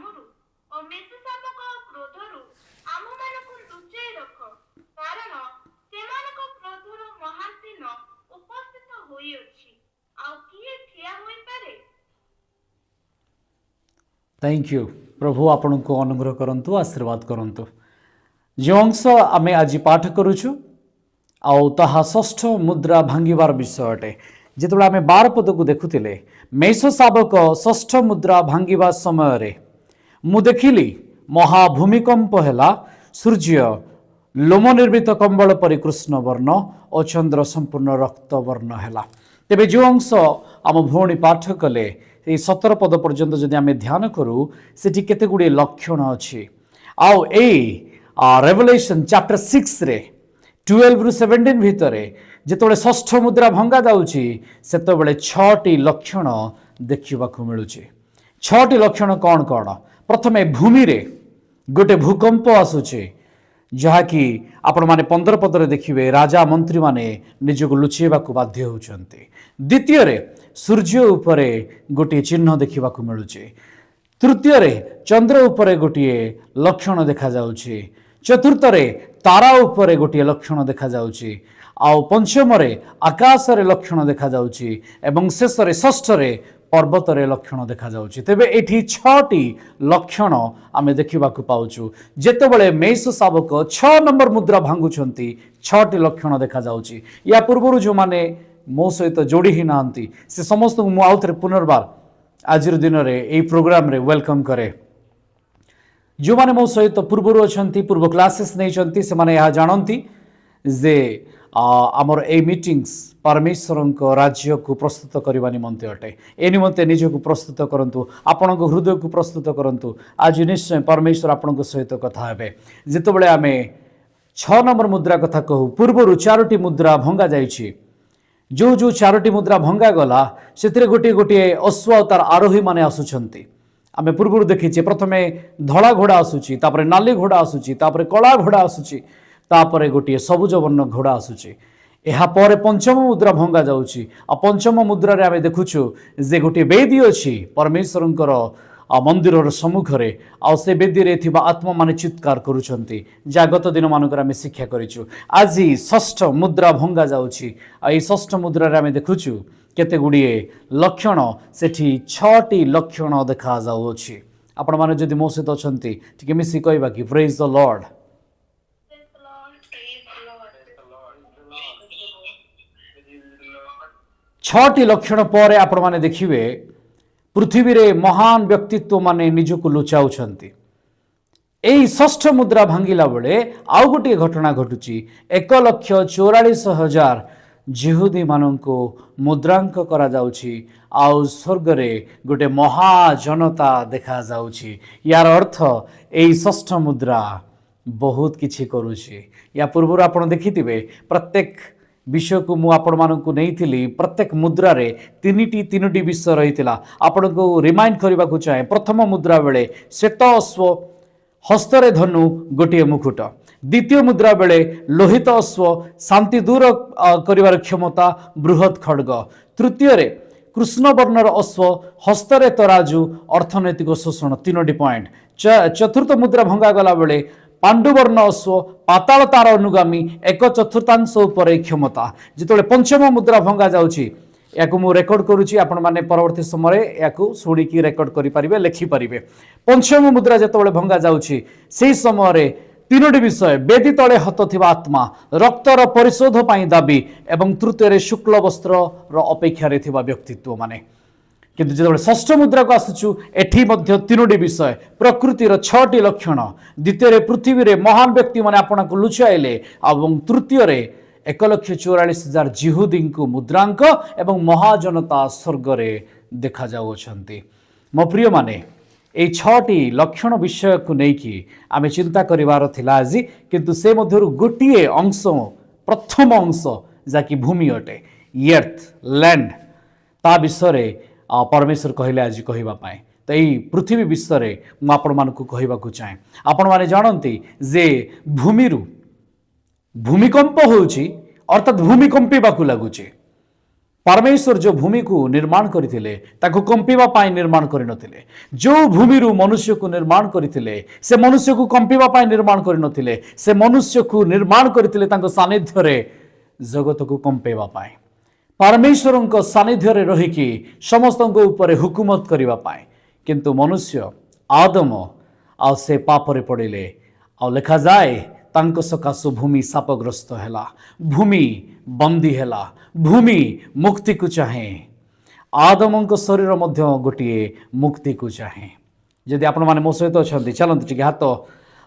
କାମରୁ ଓ ମେଷଶାବକ କ୍ରୋଧରୁ ଆମମାନଙ୍କୁ ଲୁଚାଇ ରଖ, କାରଣ ସେମାନଙ୍କ କ୍ରୋଧର ମହାନ ଦିନ ଉପସ୍ଥିତ ହୋଇଅଛି। ଆଉ କିଏ ଠିଆ ହୋଇପାରେ? Thank you. प्रभु आपण को अनुग्रह करंतु, आशीर्वाद करंतु। जो अंश आमे आज पाठ करूछु आउ ताहा षष्ठ मुद्रा भांगिबार विषय अटे। जेतबेले आमे 12 पद को देखुतिले, मेष शावक षष्ठ मुद्रा भांगिबा समय रे मु देखिली महाभूमिकंप हेला, सूर्य लोम निर्मित कंबल परि कृष्ण वर्ण और चंद्र संपूर्ण रक्त वर्ण हेला। तेबे जो अंश आम भौणी पाठ कले 17 पद पर्यंत जदि आमे ध्यान करू, सेठी केते गुडी लक्षण अछि। आउ ए रेवलेशन चैप्टर 6 रे 12 रु 17 भितरे जेतबेले षष्ठ मुद्रा भंगा जाउछि, सेतबेले 6टी लक्षण देखिबाकू मिलुछि। 6टी लक्षण कौन कौन? प्रथमे भूमि रे गोटे भूकंप आसुछि, जहाँकि आपण माने 15 पदरे देखिबे राजा मंत्री माने निजको लुचेबाकू बाध्य होउछन्ति। द्वितीय रे सूर्य उपरे गोटे चिन्ह देखिबाकू मिलुछि। तृतीय रे चंद्र उपरे गोटे लक्षण देखा जाउछि। चतुर्थ रे तारा उपरे गोटे लक्षण देखा जाउछि। आउ पंचम रे आकाश रे लक्षण देखा जाउछि एवं शेष रे षष्ठ रे पर्वत रे लक्षण देखा जाउछि। तेबे एठी 6टी लक्षण आमे देखिबाकू पाउछु। जेतेबेले मेष शावक 6 नंबर मुद्रा भांगुछंती, 6टी लक्षण देखा जाउछि। या पूर्वरु जो माने मो सहित जोड़ी ही नांती, से समस्त मु आउथरे पुनर्बार आजिर दिन रे एई प्रोग्राम रे वेलकम करे। जो माने मो सहित पूर्वरु अछंती, पूर्व क्लासेस नै छंती, से माने या जानंती जे आमर ए मीटिंग्स परमेश्वर को राज्य को प्रस्तुत करने निमंते अटे। ए निमंते निजक प्रस्तुत करंतु, आपण हृदय को प्रस्तुत करंतु। आज निश्चय परमेश्वर आपण सहित कथा हेबे। जेतेबेले आमे 6 नंबर मुद्रा कथा कहू, पूर्वरु 4टी मुद्रा भंगा जाइछि। जो जो 4टी मुद्रा भंगा गला, सेतिरे गोटे गोटे अश्व तार आरोही माने आसुछंती। आमे पूर्वरु देखिछे, प्रथमे धड़ा घोड़ा आसुछि, तापरे नाली घोड़ा आसुछि, तापरे कला घोड़ा आसुछि, तापरे गोटे सबुज वर्ण घोड़ा आसुछि। एहा परे पंचम मुद्रा भंगा जाउछि। आ पंचम मुद्रा रे आमे देखुछु जे गोटे वेदी अछि परमेश्वरंकर मंदिरर सम्मुख रे। आ से वेदी रे थिबा आत्मा माने चित्कार करूछंती। जागत दिन मानकर आमे शिक्षा करिछु। आज षष्ठ मुद्रा भंगा जाउछि। आ ए षष्ठ मुद्रा रे आमे देखुछु केते गुडिए लक्षण, सेठी 6टी लक्षण देखा जाउछि। आपण माने जदि मो सहित अछंती, ठीक मिसी कहबा कि प्रेज द लॉर्ड। छटी लक्षण पर आपण माने देखिबे पृथ्वी रे महान व्यक्तित्व माने निजको लुचाउछंती। एई षष्ठ मुद्रा भांगिला बेले आउ गोटे घटना घटुची। 1,44,000 जिहुदी माननको मुद्रांक करा जाउची। आउ स्वर्ग रे गोटे महाजनता देखा जाउची। यार अर्थ एई षष्ठ मुद्रा बहुत किछि करूची। या पूर्व आपण देखिथिबे प्रत्येक विषय को मु आपण मानकु नैथिली। प्रत्येक मुद्रा रे तीनोटी विषय रहितिला। आपण को रिमाइंड करबा को चाहे। प्रथम मुद्रा बेले श्वेत अश्व, हस्तरे धनु, गोटे मुकुट। द्वितीय मुद्रा बेले लोहित अश्व, शांति दूर करिवार क्षमता, बृहत खड्ग। तृतीय रे कृष्ण वर्णर अश्व, हस्तरे तराजू, अर्थनैतिक शोषण, तीनोटी पॉइंट। चतुर्थ मुद्रा भंगा गला बेले पांडुवर्ण अश्व, पाताल तार अनुगामी, 1/4 उपरे क्षमता। जिते पंचम मुद्रा भंगा जाउछि, याकु मु रेकर्ड करूछि, आपण माने परवर्ती समय याकु सुनिकी रेकर्ड करि परिबे, लिखि परिबे। पंचम मुद्रा जेतेबेले भंगा जाउछि, सेही समय रे तीनोटी विषय, वेदी तले हत थिबा आत्मा, रक्तर परिशोध पई दाबी, एवं तृतीय रे शुक्ल वस्त्र र अपेक्षा रे थिबा व्यक्तित्व माने। किंतु जो षष्ठ मुद्रा को आसुचु, एठी मध्य तीनोटी विषय, प्रकृतिर 6टी लक्षण। द्वितीय रे पृथ्वी रे महान व्यक्ति माने आपन को लुचाइले, एवं तृतीय रे 1,44,000 जिहुदी को मुद्रांक एवं महाजनता स्वर्ग रे देखा जाउछंती। मो प्रिय माने, ए 6टी लक्षण विषय को नेकी आमे चिंता करिवार थिला आज। किंतु से मध्यरु गोटिए अंश, प्रथम अंश जाकि भूमि अटे, अर्थ लैंड, ता विषय रे परमेश्वर कहले आज कहबा पाए। तो यही पृथ्वी विषय रे मु आपण मानकु कहबाकू चाहे। आपण माने जानंती जे भूमिकंप होउची, अर्थात भूमिकंपिबाकू लागुची। परमेश्वर जो भूमि को निर्माण करथिले ताको कंपिबा पाई निर्माण करि नथिले। जो भूमि रु मनुष्य को निर्माण करथिले से मनुष्य को कंपिबा पाई निर्माण करि नथिले। से मनुष्य को निर्माण करथिले ताको सानिध्य रे जगत को कंपेबा पाई। परमेश्वर को सानिध्य रे रहिकी समस्त ऊपर हुकुमत करिबा पाई। किंतु मनुष्य आदम आ से पाप रे पड़िले आ लिखा जाए तांको सकाशु भूमि शापग्रस्त हैला। भूमि बंदी हैला। भूमि मुक्ति को चाहे। आदम को शरीर मध्य गोटे मुक्ति को चाहे। जदि आपण माने मो सहित अछंती चलंतु टिके हाथ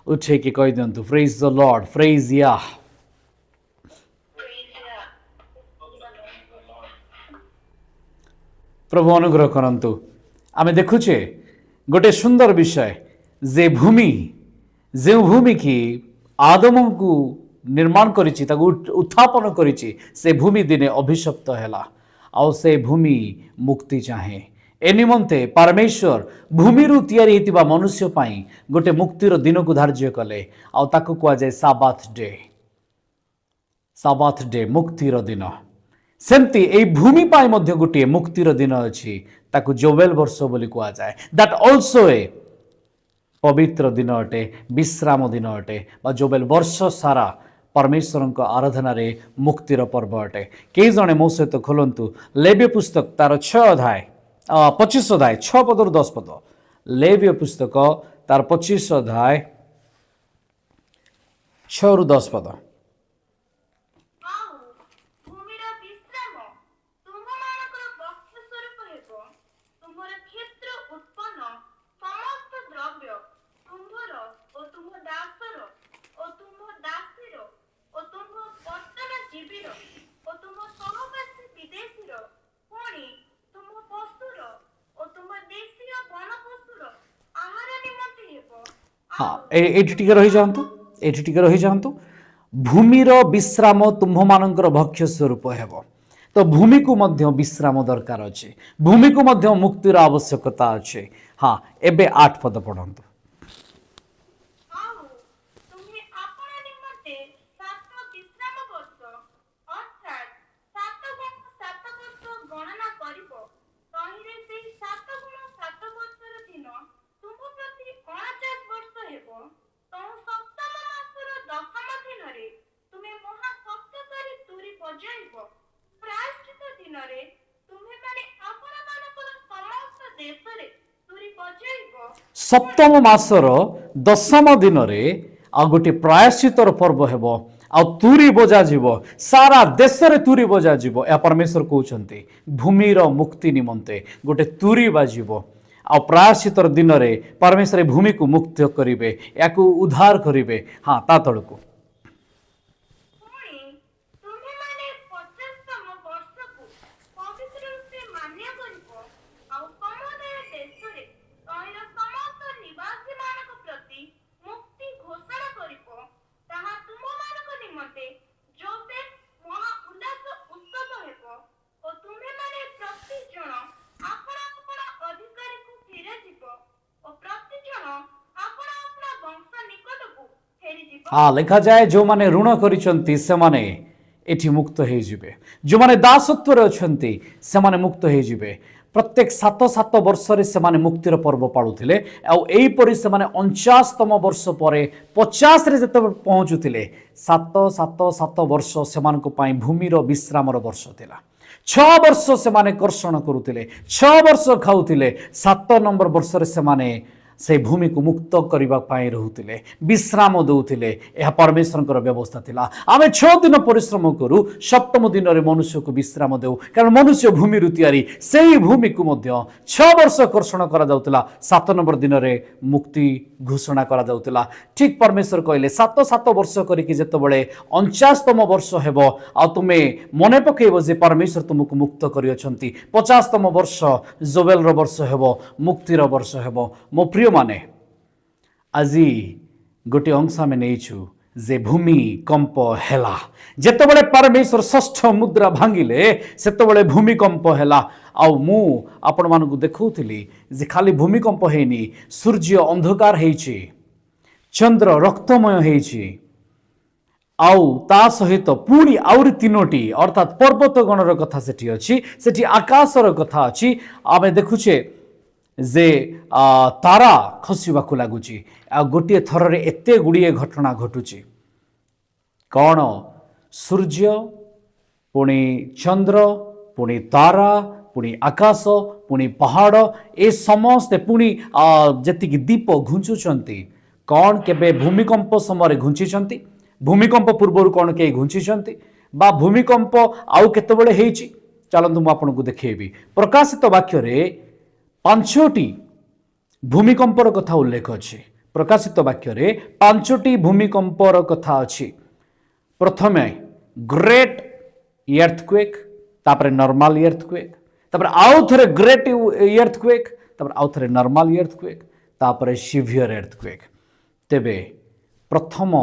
उठे कि कहि दियंतु प्रेज द लॉर्ड प्रेज या। प्रभु अनुग्रह करंतु। आमे देखुचे गोटे सुंदर विषय जे भूमि जे भूमि की आदम को निर्माण करिछि ताको उत्थापन करिछि से भूमि दिने अभिशप्त हैला आ से भूमि मुक्ति चाहे। ए निमंते परमेश्वर भूमि रु तयारी हेतिबा मनुष्य पाई गोटे मुक्तिर दिन को धार्य कले आ ताको कुआ जाय साबाथ डे। साबाथ डे मुक्तिर दिन। सेमती ए भूमि पाई मध्य गोटे मुक्तिर दिन अछि ताको जोवेल वर्ष बोली कुआ जाय। दैट आल्सो ए पवित्र दिन अटे विश्राम दिन अटे बा जोवेल वर्ष सारा परमेश्वर को आराधना रे मुक्तिर पर्व अटे। कई जने मो सहित खोलंतु लेव्य पुस्तक तार 6 अध्याय 25 अध्याय 6 पद 10 पद। लेव्य पुस्तक तार 25 अध्याय 6 रु 10 पद। हाँ एठी टिके रही जांतु एठी टिके रही जांतु। भूमिर विश्राम तुम्भ मानकर भक्ष्य स्वरूप हेबो। तो भूमि को मध्य विश्राम दरकार अछि। भूमि को मध्य मुक्तिर आवश्यकता अछि। हाँ एबे 8 पद पढ़ंतु। सप्तम मासर दशम दिन आ गोटे प्रायश्चितर पर्व हेब आ तुरी बजा जीव सारा देश रे तुरी बजा जीव। या परमेश्वर कहउछंती भूमिर मुक्ति निमंते गोटे तुरी बाजिव आ प्रायश्चितर दिन रे परमेश्वर भूमि को मुक्त करिवे याकू उद्धार करिवे। हाँ ता तळकू हाँ लिखा जाए जो माने ऋण करिसंती से माने एठी मुक्त हे जिवे। जो माने दासत्व रे अछंती से माने मुक्त हे जिवे। प्रत्येक 7 वर्ष रे से माने मुक्तिर पर्व पाळुथिले आ एई परि से माने 49तम वर्ष परे 50 रे जते पहुंचुथिले 7 वर्ष से मानको पाई भूमिर विश्रामर वर्ष थिला। 6 वर्ष से माने कर्षण करुथिले 6 वर्ष खाउथिले 7 नंबर वर्ष रे से माने से भूमि को मुक्त करबा पाई रहुथिले विश्राम दउथिले। यह परमेश्वर व्यवस्था थिला। आमे 6 दिन परिश्रम करू 7म दिन रे मनुष्य को विश्राम देउ कारण मनुष्य भूमि रुतियारी सेही भूमि को मध्य 6 वर्ष कर्षण करा जाउतिला 7 नंबर दिन रे मुक्ति घोषणा करा जाउतिला। ठीक परमेश्वर कहले 7 वर्ष करिकि जेतबेले 49तम वर्ष हेबो आ तुमे मने पकेइबो जे परमेश्वर तुमको मुक्त करि अछंती 50तम वर्ष जोवेल रो वर्ष हेबो मुक्तिर वर्ष हेबो। मो प्रिय माने आज गोटे अंश आम नहीं जे भूमि कंप हैला जेतेबेले परमेश्वर षष्ठ मुद्रा भांगिले सेतेबेले भूमिकंप हैला। आउ मु आपण मानकु देखौथिली जे खाली भूमिकंप हेनी सूर्य अंधकार हेछि चंद्र रक्तमय हेछि आउ ता सहित पुणी आउरी तीनोटी अर्थात पर्वत गणर कथा सेठी अछि सेठी आकाशर कथा अछि आमे देखुछे जे तारा खसिबाकू लागुची आ गोटे थରରେ एते गुड़िए घटना घटुची कौन सूर्य पुणी चंद्र पुणी तारा पुणी आकाश पुणी पहाड़ ए समस्ते पुणी जतिक दीप घुंचुचंती कौन केबे भूमिकंप समय घुंचीचंती भूमिकंप पूर्वर कौन के घुंचीचंती बा भूमिकंप आउ केतेबेले हेइची चलंतु मु आपनको देखैबी प्रकाशित वाक्य रे पांचटी भूमिकंपर कथा उल्लेख अछि प्रकाशित वाक्य रे पांचटी भूमिकंपर कथा अछि प्रथमे ग्रेट इर्थक्वेक तापर नॉर्मल इर्थक्वेक तापर आउ थरे ग्रेट इर्थक्वेक तापर आउ थरे नॉर्मल इर्थक्वेक तापर सिवियर इर्थक्वेक तेबे प्रथम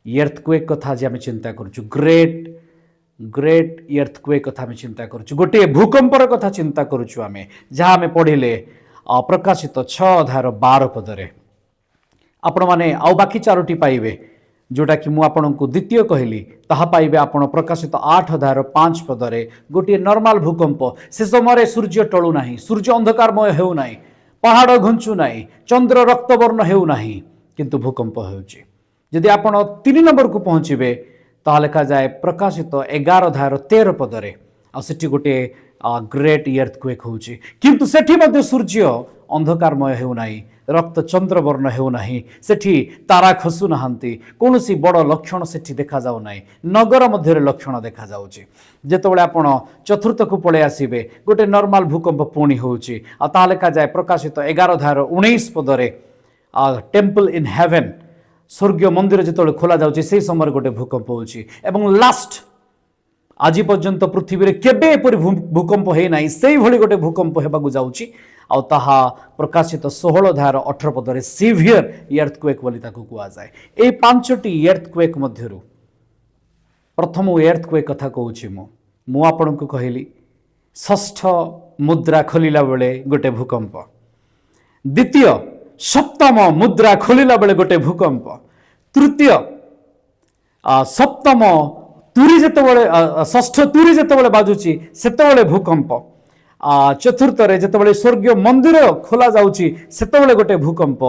इर्थक्वेक कथा जे आमे चिंता करछु ग्रेट इर्थक्वेक कथा आमे चिंता करछु गोटे भूकंपर कथा चिंता करछु आमे जहा आमे पढिले प्रकाशित 6 अध्याय 12 पदरे आपण माने आउ बाकी चारोटी पाइबे जोटा कि मु आपनको द्वितीय कहली ताहा पाइबे आपण प्रकाशित 8 अध्याय 5 पदरे गोटे नॉर्मल भूकंप से समय सूर्य टळु नाही सूर्य अंधकारमय हेउ नाही पहाड़ घुंचु नाही चंद्र रक्तवर्ण हेउ नाही किंतु भूकंप हेउची यदि आपण 3 नंबर को पहुंचीबे ता लिखा जाए प्रकाशित 11 अध्याय 13 पदरे आ सेठी गोटे ग्रेट इर्थक्वेक होउची किंतु सेठी मध्ये सूर्य अंधकारमय हेउ नाही रक्त चंद्र वर्ण हेउ नाही सेठी तारा खसु नाहंती कोनोसी बड़ लक्षण सेठी देखा जाउ नाही नगर मध्य लक्षण देखा जाउची जेतबेले आपण चतुर्थ को पळे आसीबे गोटे नॉर्मल भूकंप पुणी होउची आ ता लिखा जाए प्रकाशित 11 अध्याय 19 पदरे टेम्पल इन हेवन स्वर्गीय मंदिर जेतबेले खोला जाउची सेही समय गोटे भूकंप होउची एवं लास्ट आज पर्यंत पृथ्वी रे केबे एपरि भूकंप हे नाही सेही भली गोटे भूकंप हेबाकू जाउची आ ताहा प्रकाशित 16 अध्याय 18 पदरे सिवियर इर्थक्वेक बोली ताकू कुआ जाए ए पांचटी इर्थक्वेक मध्यरु प्रथम इर्थक्वेक कथा कहूची मु आपनकु कहली षष्ठ मुद्रा खोलिला बेले गोटे भूकंप द्वितीय सप्तम मुद्रा खोलिला बेले गोटे भूकंप तृतीय सप्तम तुरी जेतेबेले षष्ठ तुरी जेतेबेले बाजुची सेतेबेले भूकंप चतुर्थ रे जेतेबेले स्वर्गीय मंदिर खोला जाउची सेतेबेले गोटे भूकंप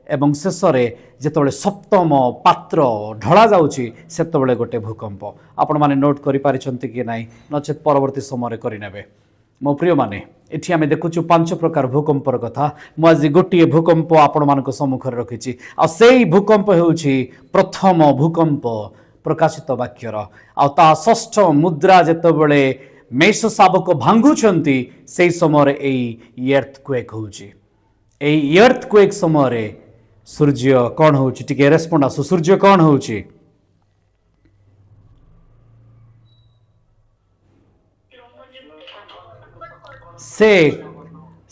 एवं शेष रे जेतेबेले सप्तम पात्र ढला जाउची सेतेबेले गोटे भूकंप आपण माने नोट करि पारिछंती कि नाही नचेत परवर्ती समय करि नेबे मो प्रिय माने एठी आमे देखुछु 5 प्रकार भूकंपर कथा मु आज गोटे भूकंप आपण मानको सम्मुख रे रखिछि आ सेही भूकंप हेउछि प्रथम भूकंप प्रकाशित वाक्यर आ ता षष्ठ मुद्रा जेतेबेले मेष शाबक भांगुछंती सेही समय एई इर्थक्वेक होउछि एई इर्थक्वेक समय सूर्य कोन होउछि टिके रेस्पोंड आसु सूर्य कोन होउछि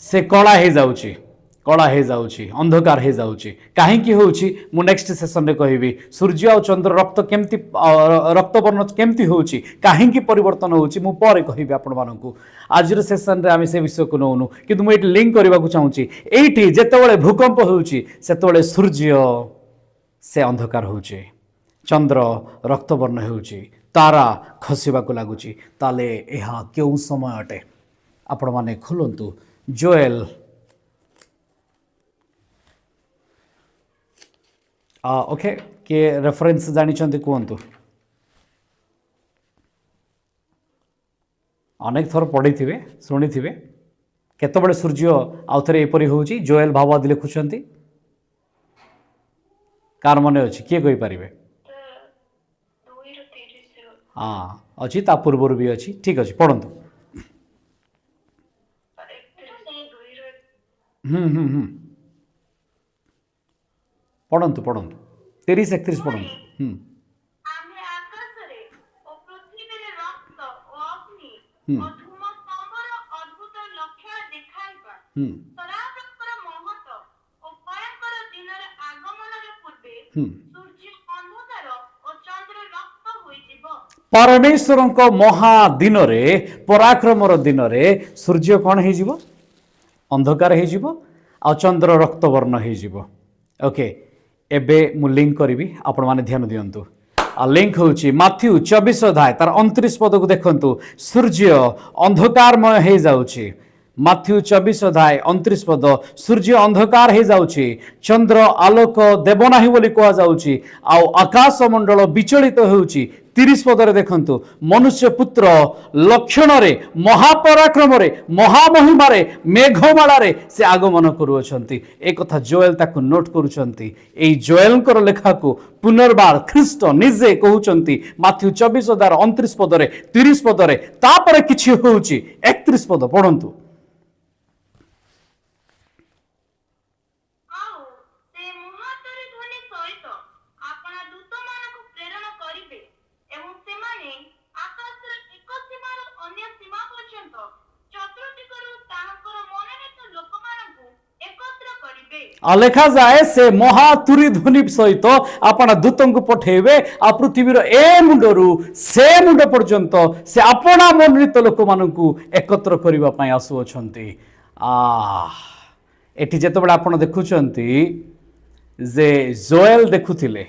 से कला हे जाउची अंधकार हे जाउची काहे की होउची मु नेक्स्ट सेशन रे कहबी सूर्य और चंद्र रक्त वर्ण केमती होउची काहे की परिवर्तन होउची मु परे कहबी आपण मानकू आज रे सेशन रे आमे से विषय को नोनु किंतु मु एट लिंक करबा को चाहूची एठी जेतेबेले भूकंप होउची सेतेबेले सूर्य से अंधकार होउची चंद्र रक्त वर्ण होउची तारा खसिबा को लागुची ताले एहा केउ समय अटे आपण माने खोलंतु जोएल ओके के रेफरेंस जानी कहतु अनेक थर पढ़ी थे शुणी थे केतबेले सूर्य आउ थे एपरी होउची जोएल भावादी लिखुंट कार मन अच्छी किए कही पारे हाँ अच्छी ता पूर्वर भी अच्छी ठीक अच्छे पढ़तु पढ़तु 30-31 पढ़तु आमे आकाशरे ओ पृथ्वीरे रक्त ओ अग्नि ओ धूम स्तंभर अद्भुत लक्षण देखाइबा सदाप्रभुर महत ओ भयंकर दिनर आगमनर पूर्वे सूर्य अंधकार ओ चंद्र रक्त होइजिबो परमेश्वर को महादिन रे पराक्रमर दिन रे सूर्य कौन हो अंधकार हो चंद्र रक्तवर्ण हो ओके एबे मु लिंक करी आपण माने ध्यान दियंतु लिंक होची माथ्यू 24 अध्याय तार 29 पद को देखंतु सूर्य अंधकारमय हे जाउची माथ्यू 24 अध्याय 29 पद सूर्य अंधकार हे जाउची चंद्र आलोक देव नाही बोली कहा जाउची आ आकाश मंडल विचलित होउची 30 पदरे देखंतु मनुष्य पुत्र लक्षण रे महापराक्रम रे महामहिमा रे मेघमाला रे से आगमन करूछंती एक कथा जोएल ताकु नोट करूछंती एई जोएलकर लेखा को पुनर्बार ख्रीष्ट निजे कहउछंती माथ्यू 24 अध्याय 29 पदरे 30 पदरे तापरे किछि होउची 31 पद पढंतु ଆଉ ସେ ମହାତରୀ ଧ୍ୱନି ସହିତ ଆପଣା ଦୂତମାନଙ୍କୁ ପ୍ରେରଣ କରିବେ ଏବଂ ସେମାନେ ଆକାଶର ଏକ ସୀମାରୁ ଅନ୍ୟ ସୀମା ପର୍ଯ୍ୟନ୍ତ ଚତୁର୍ଦିଗରୁ ତାହାଙ୍କର ମନୋନୀତ ଲୋକମାନଙ୍କୁ ଏକତ୍ର କରିବେ। लेखा जाए से महातुरी ध्वनि सहित आपण दूत को पठेबे आ पृथ्वीर ए मुंडरू से मुंड पर्यंत से आपण मनोनीत लोक मानू एकत्र करबा पई आसुअछंती एठी जेतबेला आपण देखुचंती जे जोएल देखुथिले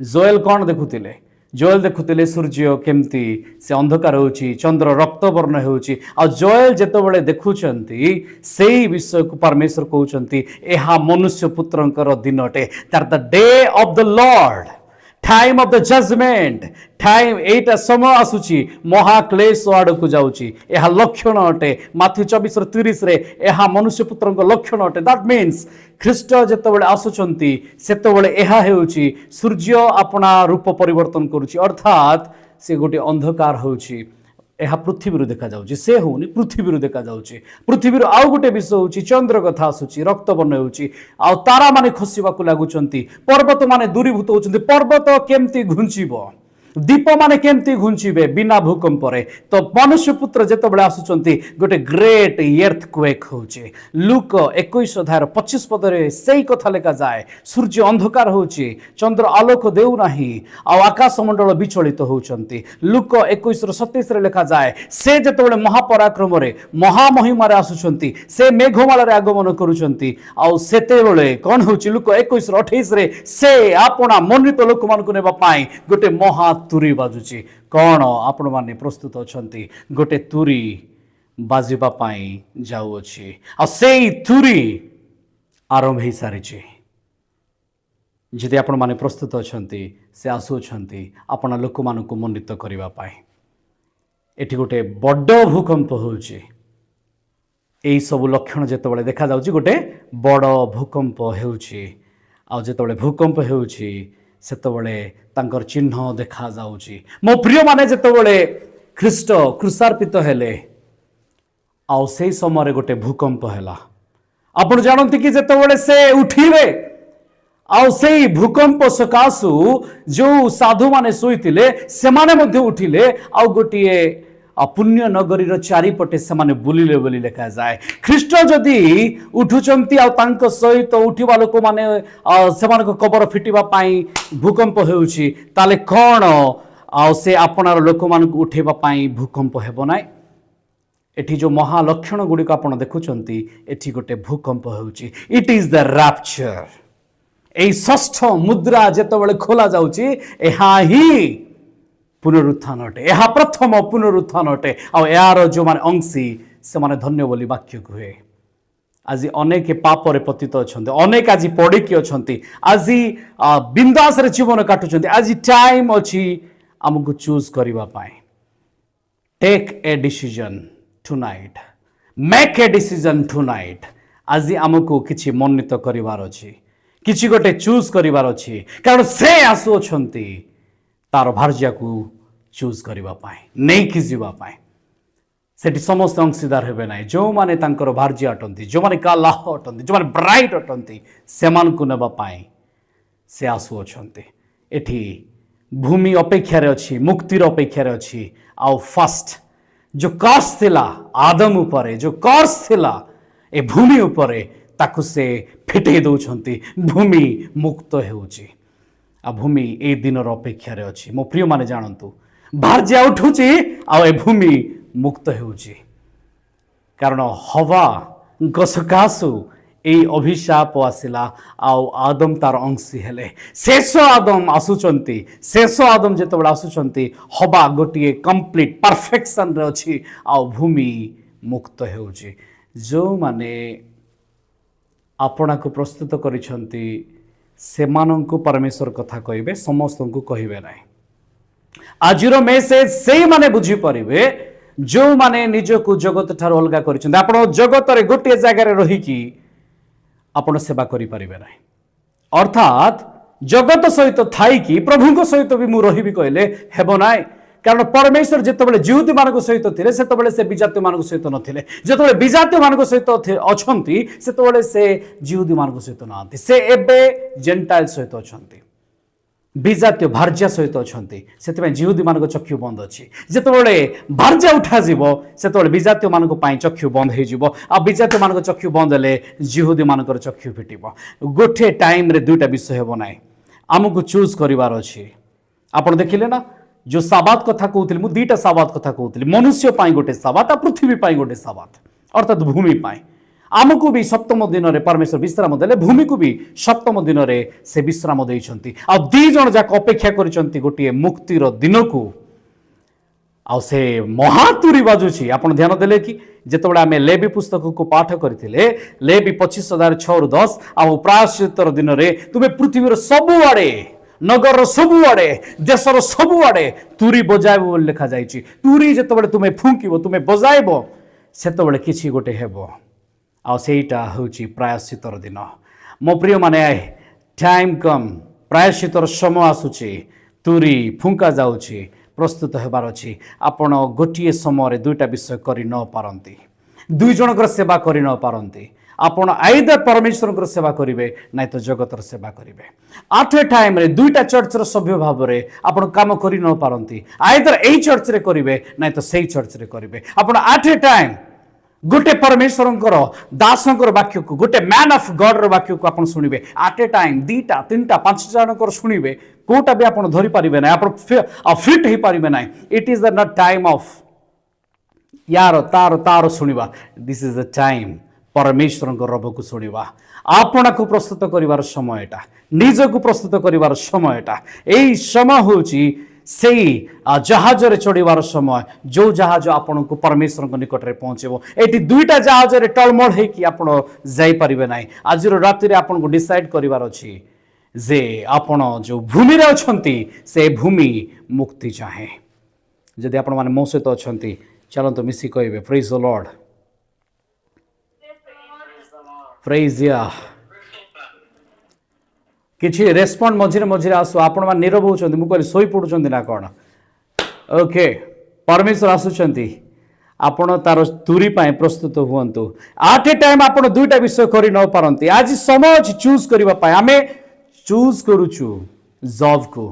जोएल कौन देखुथिले जोएल देखुथिले सूर्य केमती से अंधकार होउची चंद्र रक्तवर्ण होउची आ जोएल जेतबेले देखुचंती सेही विषय को परमेश्वर कहउचंती एहा मनुष्य पुत्रंकर दिनटे that the day of the Lord time of the judgement time एटा समय आसुची महाक्लेश आड़ को जाउची एहा लक्षण अटे माथ्यू 24:30 रे एहा मनुष्य पुत्रंक लक्षण अटे दैट मीन्स ख्रीष्ट जेतबेले आसुचंती सेतबेले एहा हेउची सूर्य अपना रूप परिवर्तन करूची अर्थात से गोटे अंधकार होउची एहा पृथ्वी देखा जाउची से होनी पृथ्वी देखा जाउची पृथ्वी आउ गोटे विषय होउची चंद्र कथा आसुची रक्तवर्ण होउची आ तारा माने खसिबा को लागुचंती पर्वत माने दूरीभूत होउचंती पर्वत केमती घुंचिबो दीप माने केमती घुंचिबे बिना भूकंप रे तो मनुष्य पुत्र जेतबेले आसुचंती गोटे ग्रेट earthquake होउची लूक 21 अध्याय 25 पदरे सेही कथा लेखा जाए सूर्य अंधकार होउची चंद्र आलोक देउ नाही आ आकाश मंडल विचलित होउचंती लूक 21:27 रे लेखा जाए से जेतबेले महापराक्रम रे महामहिमा रे आसुचंती से मेघमाला रे आगमन करूचंती आ सेतेबेले कोन होउची लूक 21:28 रे से आपना मनोनीत लोक मानकु नेबा पाई गोटे महा तुरी बाजुची कौन आपण माने प्रस्तुत अछंती गोटे तुरी बाजिबा पाई जाउ अछि आ सेई तुरी आरंभ हे सारिची जदि आपण माने प्रस्तुत अछंती से आसु अछंती आपण लोक मानकु मनोनीत करिबा पाई एठी गोटे बड्ड भूकंप होउची एई सब लक्षण जेतबेले देखा जाउची गोटे बड़ भूकंप हेउची आ जेतबेले भूकंप हेउची सेतबेले तांकर चिन्ह देखा जाउची मो प्रिय माने जेतबेले ख्रीष्ट क्रूसार्पित हेले आ सेही समय गोटे भूकंप हैला आपण जानंती कि जेतबेले से उठिबे आ सेही भूकंप सकासु जो साधु माने सोइतिले से माने मध्ये उठिले आ गोटिए पुण्य नगरीर चारिपटे से माने बुलिले बोली लेखा जाए ख्रीष्ट जदि उठुचंती आ तांको सहित उठिबा लोक माने सेमानको कबर फिटिबा पाई भूकंप हेउची ताले कोन आ से आपनार लोक मानकु उठेबा पाई भूकंप हेबो नाय एठी जो महालक्षण गुडी को आपण देखुचंती एठी गोटे भूकंप हेउची इट इज द रैप्चर ए षष्ठ मुद्रा जेतबेले खोला जाउची एहा ही पुनरुत्थान अटे यह प्रथम पुनरुत्थान अटे आ यार जो माने अंशी से माने धन्य बोली वाक्य कहे आज अनेक पाप रे पतित अछंती अनेक आज पड़िकी अछंती आज बिंदास रे जीवन काटुचंती आज टाइम अछि हमकु चूज करबा पाए take a decision tonight make a decision tonight आज हमकु किछि मनोनीत करिवार अछि किछि गोटे चूज करिवार अछि कारण से आसु अछंती तार भार्या को चूज करबा पाए नहीं कि जीवा पाए सेठी समस्त अंशीदार हेबे नाही जो माने तांकर भार्या अटंती जो माने कालाह अटंती जो माने ब्राइट अटंती सेमान को नेबा पाए से आसु अछंती एठी भूमि अपेक्षा रे अछि मुक्तिर अपेक्षा रे अछि आ फर्स्ट जो कर्स थिला आदम उपरे जो कर्स थिला ए भूमि उपरे ताकु से फिटे दउछंती भूमि मुक्त हेउची आ भूमि ए दिन अपेक्षा रे अछि मो प्रिय माने जानंतु भार्या उठुची आ ए भूमि मुक्त हेउची कारण हवा गसकासु এই অভিশাপ আসিলা আউ আদম তার অংশী হেলে শেষ আদম আসুচন্তি শেষ আদম যেতବେଳେ আসুচন্তি হবা গোটিয়ে কমপ্লিট পারফেকশনরে ଅଛି আউ ভূমি মুক্ত ହେଉଛି ଯେଉଁମାନେ ଆପଣାକୁ ପ୍ରସ୍ତୁତ କରିଛନ୍ତି ସେମାନଙ୍କୁ ପରମେଶ୍ୱର କଥା କହିବେ ସମସ୍ତଙ୍କୁ କହିବେ ନାହିଁ ଆଜିର ମେସେଜ ସେଇମାନେ ବୁଝିପାରିବେ ଯେଉଁମାନେ ନିଜକୁ ଜଗତ ଠାରୁ ଅଲଗା କରିଛନ୍ତି ଆପଣ ଜଗତରେ ଗୋଟିଏ ଜାଗାରେ ରହିକି ଆପଣ ସେବା କରିପାରିବେ ନାହିଁ ଅର୍ଥାତ୍ ଜଗତ ସହିତ ଥାଇକି ପ୍ରଭୁଙ୍କ ସହିତ ବି ମୁଁ ରହିବି କହିଲେ ହେବ ନାହିଁ କାରଣ ପରମେଶ୍ୱର ଯେତେବେଳେ ଜିହୁଦୀମାନଙ୍କ ସହିତ ଥିଲେ ସେତେବେଳେ ସେ ବିଜାତୀୟମାନଙ୍କ ସହିତ ନଥିଲେ ଯେତେବେଳେ ବିଜାତୀୟମାନଙ୍କ ସହିତ ଅଛନ୍ତି ସେତେବେଳେ ସେ ଜିହୁଦୀମାନଙ୍କ ସହିତ ନାହାନ୍ତି ସେ ଏବେ ଜେଣ୍ଟାଇଲ ସହିତ ଅଛନ୍ତି ବିଜାତୀୟ ଭାର୍ଯ୍ୟା ସହିତ ଅଛନ୍ତି ସେଥିପାଇଁ ଜିହୁଦୀମାନଙ୍କ ଚକ୍ଷୁ ବନ୍ଦ ଅଛି ଯେତେବେଳେ ଭାର୍ଯ୍ୟା ଉଠାଯିବ ସେତେବେଳେ ବିଜାତୀୟମାନଙ୍କ ପାଇଁ ଚକ୍ଷୁ ବନ୍ଦ ହେଇଯିବ ଆଉ ବିଜାତୀୟମାନଙ୍କ ଚକ୍ଷୁ ବନ୍ଦ ହେଲେ ଜିହୁଦୀମାନଙ୍କର ଚକ୍ଷୁ ଫିଟିବ ଗୋଟିଏ ଟାଇମ୍ରେ ଦୁଇଟା ବିଷୟ ହେବ ନାହିଁ ଆମକୁ ଚୁଜ୍ କରିବାର ଅଛି ଆପଣ ଦେଖିଲେ ନା जो साबात कथा कहूली मुझे दुईटा साबात कथा कहूली मनुष्य गोटे साबात आ पृथ्वी गोटे साबात अर्थात भूमि आमको भी सप्तम दिन में परमेश्वर विश्राम देले भूमि को भी सप्तम दिन में से विश्राम देइछंती आ दी जण जाक अपेक्षा करिसंती गोटे मुक्तिर दिन को आ से महातुरी बाजुची आपण ध्यान देले कि जेतबेले आमे लेवी पुस्तक को पाठ करथिले लेवी 25:6-10 आ प्रायश्चित्तर दिन रे तुमे पृथ्वीर सबु आड़े नगर सबुआड़े देशर सबुआड़े तुरी बजाइब बोली लिखा जाइए तुरी जिते तुम्हें फुंकिब तुम्हें बजाइब से किसी गोटे हेब आईटा हूँ प्रायश्चितर दिन मो प्रिय माने टाइम कम प्रायश्चितर समय आसूची तुरी फुंका जाऊँगी प्रस्तुत होबार अच्छी आपण गोटे समय दुईटा विषय कर न पारती दुई जनकर सेवा कर न पारती आपण आइदर परमेश्वर सेवा करेंगे ना तो जगतर सेवा करेंगे आठ टाइम रे दुईटा चर्चर सभ्य भाव में आपण काम कर न पारती आइदर यही चर्च रे करेंगे ना तो सही चर्च रे करेंगे आपण आठ टाइम गोटे परमेश्वर दासंकर वाक्य को गोटे मैन ऑफ गॉड वाक्य को आप शुणवे आट ए टाइम दीटा तीनटा पांच जनकर शुणवे कोटा भी आप धरी पारे ना आप फिट हो पारे ना it is the not time of यार तार तार शुणवा दिस इज द टाइम परमेश्वर रब को शुणवा आपण को प्रस्तुत कर समयटा निज को प्रस्तुत कर समयटा यही समय हूँ से जहाज रे चढ़ार समय जो जहाज आपण को परमेश्वर निकट में पहुँचब ये दुईटा जहाज रे टलमल होपारे ना आज राति आपन को डिसाइड करार अच्छी जे आपण जो भूमि रे अछंती से भूमि मुक्ति चाहे जदि आपण माने मो सहित अछंती चलंतु मिसी कहबे प्रेज द लॉर्ड प्रेज या किसी रेस्पॉन्ड मझिरे मझिरे आसु आपण मान नीरव होचंती मु कहली सोई पडुचंती ना कोन ओके परमेश्वर आसुचंती आपण तार तुरी पाए प्रस्तुत हुअंतु आठ टाइम आपण दुईटा विषय करि न पारंती आज समय अछि चूज करबा पाए आमे चूज करूछु जॉब को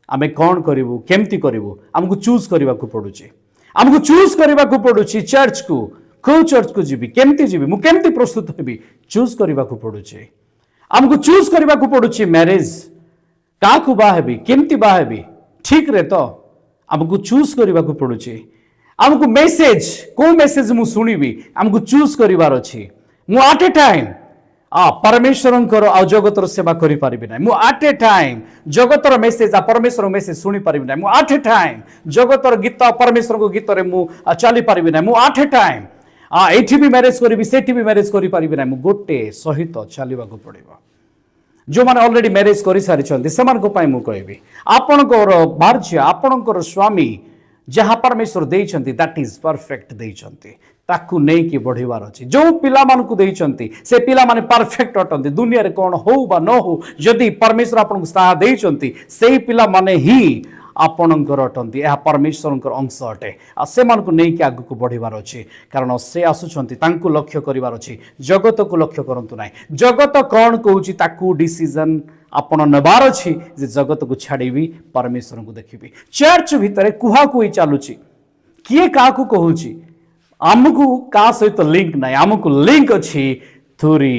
आमे कोन करिवु केमती करिवु हमकु चूज करबा को पडुची हमकु चूज करबा को पडुची चर्च को को चर्च को जीवी केमती जीवी मु केमती प्रस्तुत हेबी चूज करबा को पडुची हमको चूज करबा को पडुची मैरिज का को बाहेबी केमती बाहेबी ठीक रे तो हमको चूज करबा को पडुची हमको मेसेज को मेसेज मु सुनिबी हमको चूज करिवार अछि मु आट ए टाइम परमेश्वरंकर आ जगतर सेवा करि पारिबि नै मु आट ए टाइम जगतर मेसेज आ परमेश्वर मेसेज सुनि पारिबि नै मु आट ए टाइम जगतर गीत परमेश्वर को गीत रे मु चली पारिबि नै मु आट ए टाइम एठी भी मैरिज करी सेठी भी मैरिज करि पारिबि नै मु गोटे सहित चलिबा को पड़िबो जो माने ऑलरेडी मैरिज करि सारि छथि समान को पाई मु कहबी आपनकर भार्य आपनकर स्वामी जहाँ परमेश्वर देइछन्ति दैट इज परफेक्ट देइछन्ति ताकू नै कि बढ़िवार अछि जो पिला मान को देइछन्ति से पिला माने परफेक्ट अटन्ति दुनिया रे कोन हो बा न हो जदि परमेश्वर आपन को साथ देइछन्ति सेही पिला माने ही आपणकर अटंती यह परमेश्वर अंश अटे आ से मान को नहीं कि आगु को बढ़िबार अछि कारण से आसुछन्ति तांको लक्ष्य करिवार अछि जगत को लक्ष्य करंतु नाही जगत कोन कहूची ताकू डिसीजन आपण नबार अछि जे जगत को छाड़ीबी परमेश्वर को देखिबी चर्च भितरे कुहा कोई चालुची किए का को कहूची आमको का सहित लिंक नाही आमको लिंक अछि थोरी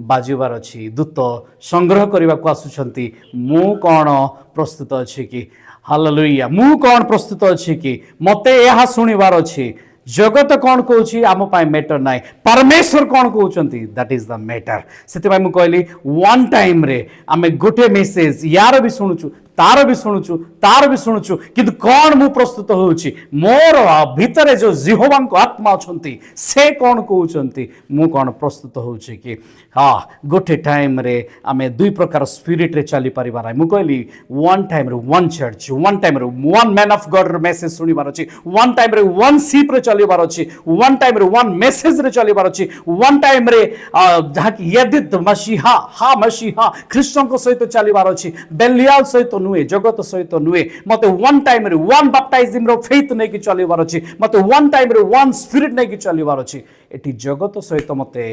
बाजिबार अछि दूत संग्रह करबा को आसुछन्ति मु कोन प्रस्तुत अछि कि हालेलुया मु कौन प्रस्तुत अच्छी कि मते यह शुणवार अच्छी जगत कौन कहूँ आम मैटर ना परमेश्वर कौन कहते दैट इज द मैटर से कहली वन टाइम रे आम गोटे मेसेज यार भी शुणुचु तार भी शुणुचु तार भी शुणुचु किंतु कौन मु प्रस्तुत होउची मोर भितर जो जिहोवा आत्मा अच्छा से कौन कहते मु कौन प्रस्तुत होउची कि हाँ गोटे टाइम रे आमे दुई प्रकार स्पिरिट रे चली परिवार है मु कहली वन टाइम रे वन चर्च वन टाइम रे वन मैन ऑफ गॉड रे मैसेज सुनिबार अछि वन टाइम रे वन सीप रे चलिबार अछि वन टाइम रे वन मैसेज रे चलिबार अछि वन टाइम रे जहा कि यदित मसीहा हा मसीहा ख्रीष्टन को सहित चलिबार अछि बेलियाल सहित नुए जगत सहित नुए मते वन टाइम रे वन बैप्टाइजिंग रो फेथ नै कि चलिबार अछि मते वन टाइम रे वन स्पिरिट नै कि चलिबार अछि एटी जगत सहित मते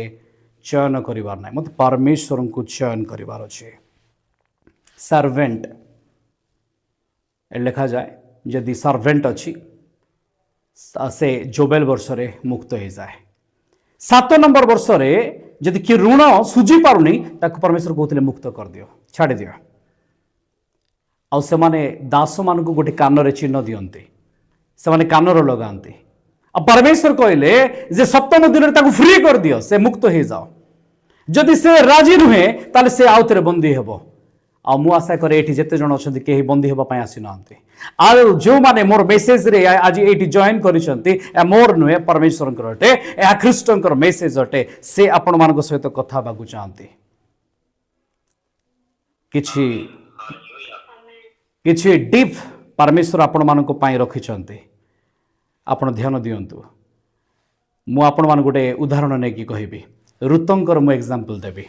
चयन करिबार नै मते परमेश्वर को चयन करिबार अछि सर्वेंट लिखा जाए यदि सर्वेंट अच्छी से जोबेल वर्ष रे मुक्त हो जाए 7 नंबर वर्ष रे यदि कि ऋण सुझी पारुनी ताको परमेश्वर कहते मुक्त कर दियो छाड़ दियो आ से माने दास मान को गोटे कान रे चिन्ह दियंते से माने कानर लगाते आ परमेश्वर कहले जे सप्तम दिन ताको फ्री कर दियो से मुक्त हो जाओ जदि से राजी नुहे ताले से आउथरे बंदी हेबो आ मु आशा करे एठी जेते जण अछंती केही बंदी हेबा पय आसी नांती आ जो माने मोर मेसेज रे आज एठी जॉइन करिसंती ए मोर नुहे परमेश्वर करटे ए ख्रीष्टनकर मेसेज अटे से आपण मानको सहित कथा बागु चाहंती किछि किछि डीप परमेश्वर आपण मानको पय रखिसंती आपण ध्यान दियंतु मु आपण मान गोटे उदाहरण नै कि कहिबी ऋतंकर मु एग्जांपल देबी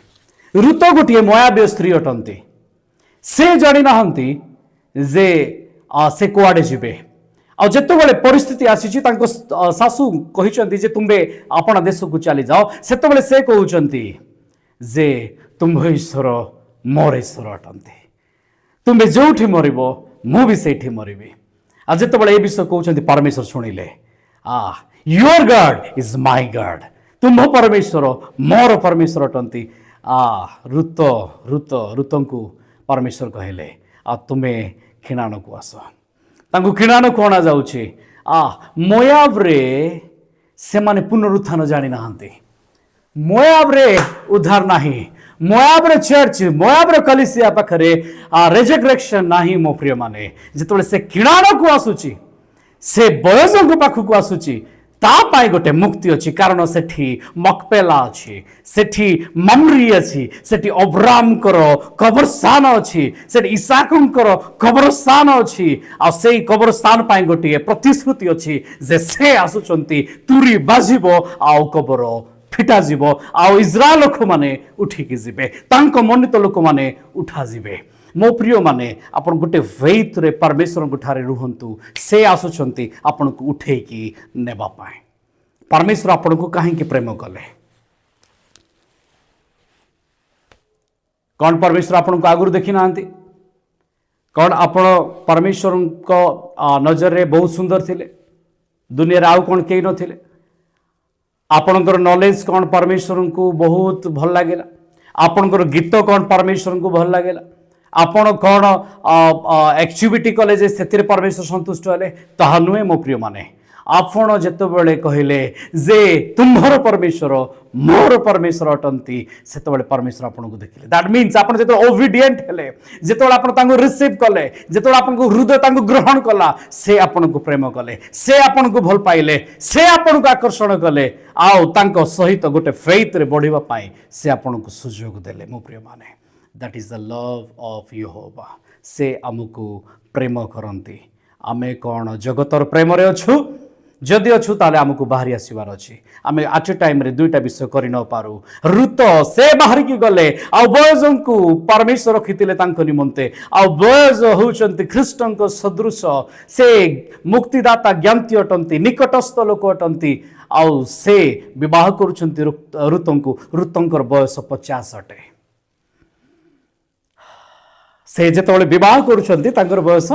ऋत गोटे मोयाबी स्त्री अटंती से जानी नाहंती जे से कुआडे जिबे आ जेतेबेले परिस्थिति आसीची तांको सासू कहिसंती जे तुम्बे आपण देश को चली जाओ सेतेबेले से कहउचंती जे तुम्भ ईश्वर मोर ईश्वर अटंती तुम्बे जोठी मरिबो मु भी सेठी मरिबी आ जेतेबेले ए विषय कहउचंती परमेश्वर सुनिले your God is my God तुम्भ परमेश्वर मोर परमेश्वर अटंती ऋत ऋत ऋतंकु परमेश्वर कहले आ तुम्हें खिणान को आस तांको खिणान को अणा जाउछि मोयाब रे से माने पुनरुत्थान जानी नाहंती मोयाब रे उद्धार नाही मोयाब रे चर्च मोयाब रे कलिसिया पाखरे रेजरेक्शन नाही मो प्रिय माने जेतबे से खिणान को आसुछि से बयसों को पाखु को आसुछि तापाई गोटे मुक्ति अच्छी कारण सेठी मकपेला अच्छी सेठी ममरी अच्छी सेठी अब्राम करो कब्रस्तान अच्छी सेठी इसाकंकर कब्रस्तान अच्छी आ सेई कब्रस्तान पाई गोटे प्रतिश्रुति अच्छी जे से आसुचंती तुरी बाजिबो आ कबर फिटा जीवो आ इस्राएल लोक माने उठिकी जिबे तांको मनित लोक माने उठा जिबे मो प्रिय माने आपण गोटे फेथ रे परमेश्वर गुठारे रुहंतु से आसुचंती आपण को उठेकी नेबा पाए परमेश्वर आपण को काहे की प्रेम कले कौन परमेश्वर आपण को आगुर देखि नांती कौन आपण परमेश्वर को नजर रे बहुत सुंदर थिले दुनिया रे आउ कोन केई नथिले आपणकर नॉलेज कौन परमेश्वर को बहुत भल लागेला आपणकर गीत कौन परमेश्वर को भल लागेला आपण कौन एक्टिविटी कले जे सेतिर परमेश्वर संतुष्ट हेले ताहा नुहे मो प्रिय माने आपण जेतेबेले कहले जे तुम्हर परमेश्वर मोर परमेश्वर अटंती सेतेबेले परमेश्वर आपण को देखिले दैट मीन्स आपण जेते ओबीडिएंट हेले जेतेबेले आपण तांको रिसीव कले जेतेबेले आपण को हृदय तांको ग्रहण कला से आपण को प्रेम कले से आपण को भल पाइले से आपण को आकर्षण कले आउ तांको सहित गोटे फेथ रे बढ़िबा पाई से आपण को सुयोग देले मो प्रिय माने that is the love of Jehovah से आमको प्रेम करती आमे कौन जगतर प्रेम रे अछु जदि अच्छु ताले आमको बाहरी आसबार अच्छी आम आट टाइम रे दुईटा विषय कर न पारू ऋत से बाहर की गले आ बयज को परमेश्वर रखिते निमंते आ बयज होउचंती ख्रीष्टन को सदृश से मुक्तिदाता ज्ञाति अटंती निकटस्थ लोक अटंती आउ से विवाह करुचंती ऋतंकर बयस 50 अटे से जेतेबेले विवाह करुचंती तांकर बयस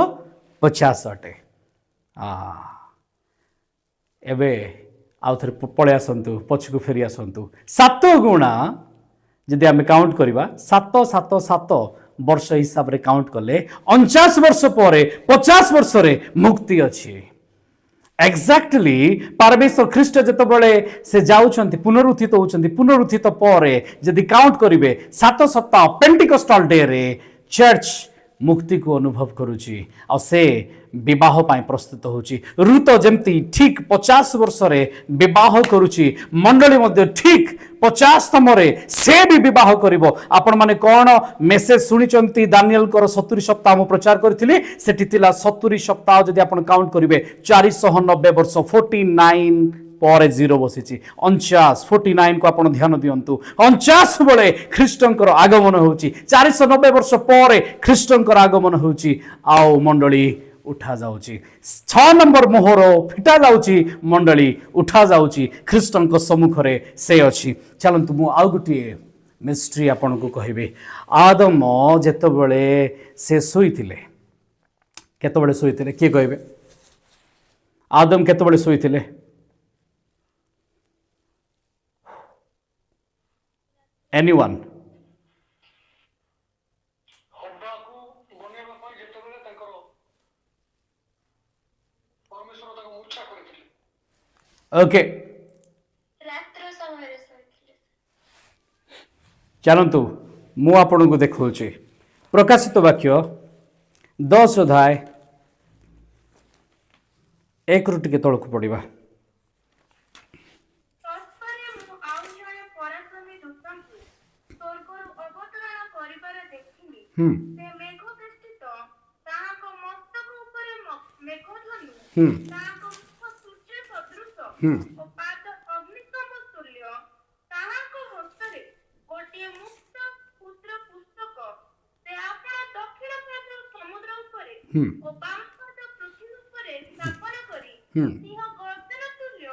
50 अटे एबे आउ थे पलि आसतु पछकू फेरी आसतु 7 गुणा जदि आम काउंट करवा 7 7 7 वर्ष हिसाब रे काउंट कले 49 वर्ष पर 50 वर्ष रे मुक्ति अच्छी एक्जाक्टली परमेश्वर ख्रीष्ट जितेबाला से जाऊँच पुनरुत्थित होती पुनरुत्थित पर जदि काउंट करेंगे 7 सप्ताह पेंटिकस्टल डे रे चर्च मुक्ति को अनुभव करुची आ से विवाह पाई प्रस्तुत होची ऋत जमती ठीक 50 वर्ष रे विवाह करुची मंडली मध्य ठीक 50तम रे से भी विवाह करिवो आपण माने कोन मेसेज सुनिचंती दानिएल कर 70 सप्ताह मु प्रचार करथिले सेठी तिला 70 सप्ताह जदि आपण काउंट करिवे 490 वर्ष 49 पर 0 बसी 49 49 को आपण ध्यान दियंतु 49 बेले ख्रीष्टंकर आगमन होची 490 वर्ष पर ख्रीष्टंकर आगमन होची आउ मंडली उठा जाउची 6 नंबर मोहर फिटा जाउची मंडली उठा जाउची ख्रीष्टंक सम्मुख रे से अछि चलंतु मु आउ गुटी मिस्ट्री आपण को कहिबे आदम जेतबेले से सोइथिले केतबेले सोइथिले के कहिबे आदम केतबेले सोइथिले एनीवन ओके चलतु मु आपण को देखौछि प्रकाशित वाक्य 10 अध्याय 1 रु टिके तळक पडिबा ତତ୍ପରେ ମୁଁ ଆଉ ଜଣେ ପରାକ୍ରମୀ ଦୂତଙ୍କୁ ସ୍ୱର୍ଗରୁ ଅବତରଣ କରିବାର ଦେଖିଲି। ସେ ମେଘ ବେଷ୍ଟିତ, ତାହାଙ୍କ ମସ୍ତକ ଉପରେ ମେଘଧନୁ, ତାହାଙ୍କ ମୁଖ ସୂର୍ଯ୍ୟ ସଦୃଶ ଓ ପାଦ ଅଗ୍ନିସ୍ତମ୍ଭ ତୁଲ୍ୟ। ତାହାଙ୍କ ହସ୍ତରେ ଗୋଟିଏ ମୁକ୍ତ କ୍ଷୁଦ୍ର ପୁସ୍ତକ। ସେ ଆପଣ ଦକ୍ଷିଣ ପାଦ ସମୁଦ୍ର ଉପରେ ଓ ବାମ ପାଦ ପୃଥିବୀ ଉପରେ ସ୍ଥାପନ କରି ସିଂହ ଗର୍ଜନ ତୁଲ୍ୟ